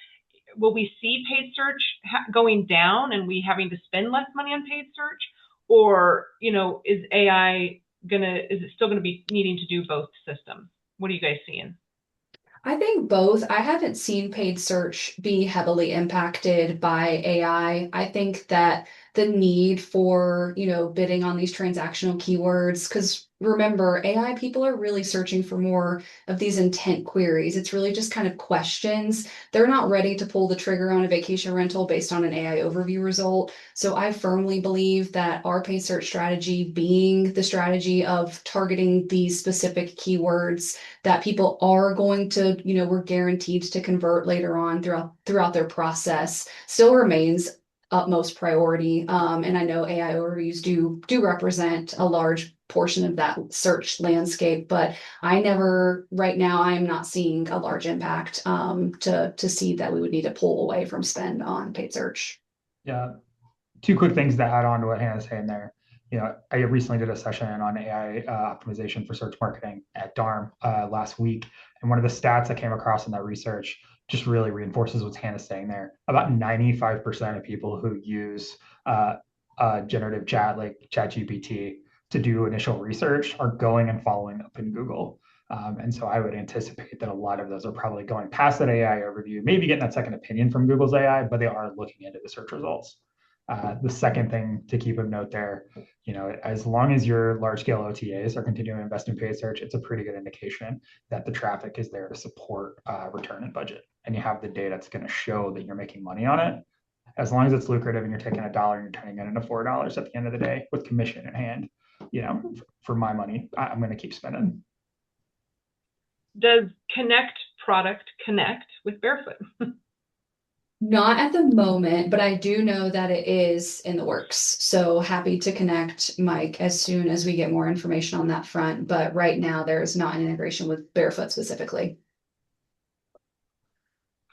Will we see paid search going down and we having to spend less money on paid search? Or, is AI is it still gonna be needing to do both systems? What are you guys seeing? I think both. I haven't seen paid search be heavily impacted by AI. I think that the need for, bidding on these transactional keywords, because remember, AI people are really searching for more of these intent queries. It's really just kind of questions. They're not ready to pull the trigger on a vacation rental based on an AI overview result. So I firmly believe that our paid search strategy, being the strategy of targeting these specific keywords that people are going to, we're guaranteed to convert later on throughout their process, still remains utmost priority. And I know AI overviews do represent a large portion of that search landscape. But right now, I'm not seeing a large impact to see that we would need to pull away from spend on paid search. Yeah. Two quick things to add on to what Hannah's saying there. I recently did a session on AI optimization for search marketing at DARM last week. And one of the stats I came across in that research just really reinforces what Hannah's saying there. About 95% of people who use generative chat like ChatGPT to do initial research are going and following up in Google. And so I would anticipate that a lot of those are probably going past that AI overview, maybe getting that second opinion from Google's AI, but they are looking into the search results. The second thing to keep a note there, as long as your large scale OTAs are continuing to invest in paid search, it's a pretty good indication that the traffic is there to support return and budget. And you have the data that's going to show that you're making money on it. As long as it's lucrative and you're taking $1 and you're turning it into $4 at the end of the day with commission in hand, for my money, I'm going to keep spending. Does Connect product connect with Barefoot? Not at the moment, but I do know that it is in the works. So happy to connect Mike as soon as we get more information on that front. But right now, there is not an integration with Barefoot specifically.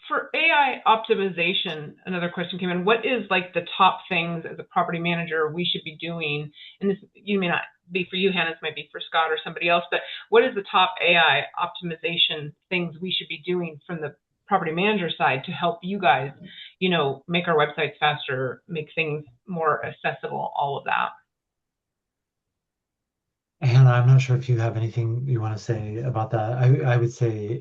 For AI optimization, another question came in. What is like the top things as a property manager we should be doing? And this, you may not be for you, Hannah, this might be for Scott or somebody else, but what is the top AI optimization things we should be doing from the property manager side to help you guys, make our websites faster, make things more accessible, all of that? Hannah, I'm not sure if you have anything you want to say about that. I would say,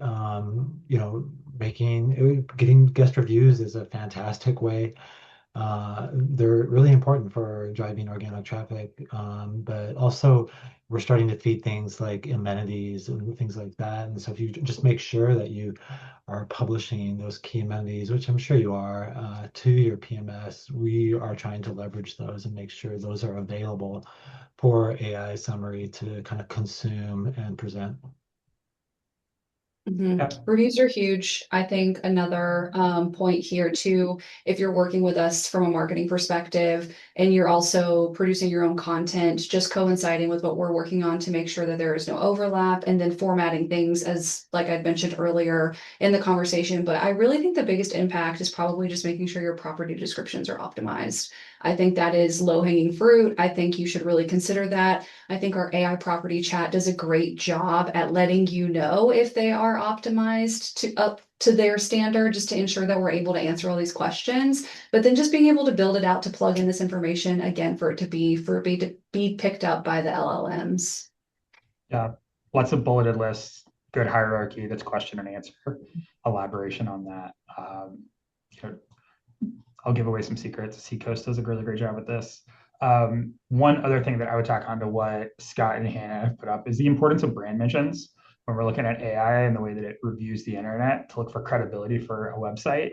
getting guest reviews is a fantastic way. They're really important for driving organic traffic, but also we're starting to feed things like amenities and things like that. And so if you just make sure that you are publishing those key amenities, which I'm sure you are, to your PMS, we are trying to leverage those and make sure those are available for AI summary to kind of consume and present. Reviews are huge. I think another point here too, if you're working with us from a marketing perspective and you're also producing your own content, just coinciding with what we're working on to make sure that there is no overlap, and then formatting things as like I'd mentioned earlier in the conversation. But I really think the biggest impact is probably just making sure your property descriptions are optimized. I think that is low-hanging fruit. I think you should really consider that. I think our AI property chat does a great job at letting you know if they are optimized up to their standard, just to ensure that we're able to answer all these questions. But then just being able to build it out to plug in this information again for it to be picked up by the LLMs. Yeah, lots of bulleted lists, good hierarchy. That's question and answer. Elaboration on that. I'll give away some secrets. Seacoast does a really great job at this. One other thing that I would tack on to what Scott and Hannah have put up is the importance of brand mentions when we're looking at AI and the way that it reviews the internet to look for credibility for a website,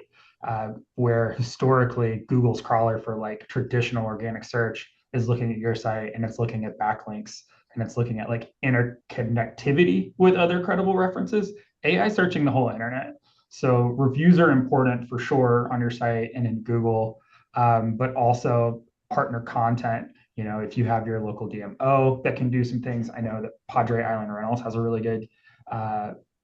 where historically Google's crawler for like traditional organic search is looking at your site and it's looking at backlinks and it's looking at like interconnectivity with other credible references. AI searching the whole internet. So reviews are important for sure on your site and in Google, but also partner content. If you have your local DMO that can do some things, I know that Padre Island Rentals has a really good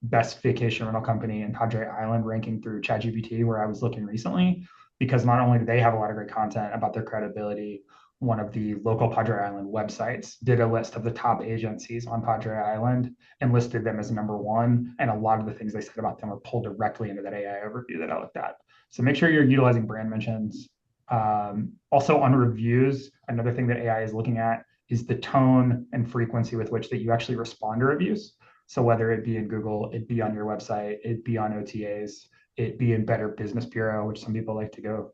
best vacation rental company in Padre Island ranking through ChatGPT, where I was looking recently, because not only do they have a lot of great content about their credibility, one of the local Padre Island websites did a list of the top agencies on Padre Island and listed them as #1. And a lot of the things they said about them are pulled directly into that AI overview that I looked at. So make sure you're utilizing brand mentions. Also on reviews, another thing that AI is looking at is the tone and frequency with which that you actually respond to reviews. So whether it be in Google, it be on your website, it be on OTAs, it be in Better Business Bureau, which some people like to go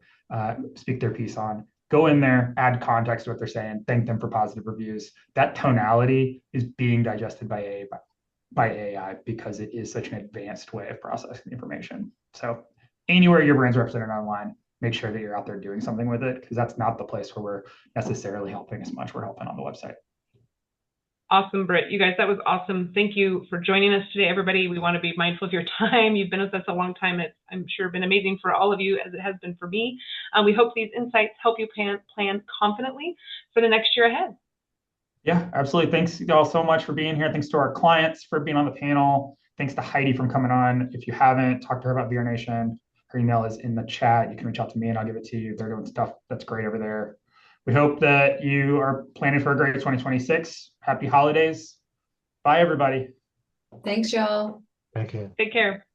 speak their piece on. Go in there, add context to what they're saying, thank them for positive reviews. That tonality is being digested by AI because it is such an advanced way of processing information. So anywhere your brand's represented online, make sure that you're out there doing something with it, because that's not the place where we're necessarily helping as much. We're helping on the website. Awesome, Britt. You guys, that was awesome. Thank you for joining us today, everybody. We want to be mindful of your time. You've been with us a long time. It's, I'm sure, been amazing for all of you, as it has been for me. We hope these insights help you plan confidently for the next year ahead. Yeah, absolutely. Thanks y'all so much for being here. Thanks to our clients for being on the panel. Thanks to Heidie for coming on. If you haven't talked to her about VRNation, her email is in the chat. You can reach out to me and I'll give it to you. They're doing stuff that's great over there. We hope that you are planning for a great 2026. Happy holidays. Bye, everybody. Thanks, y'all. Thank you. Take care.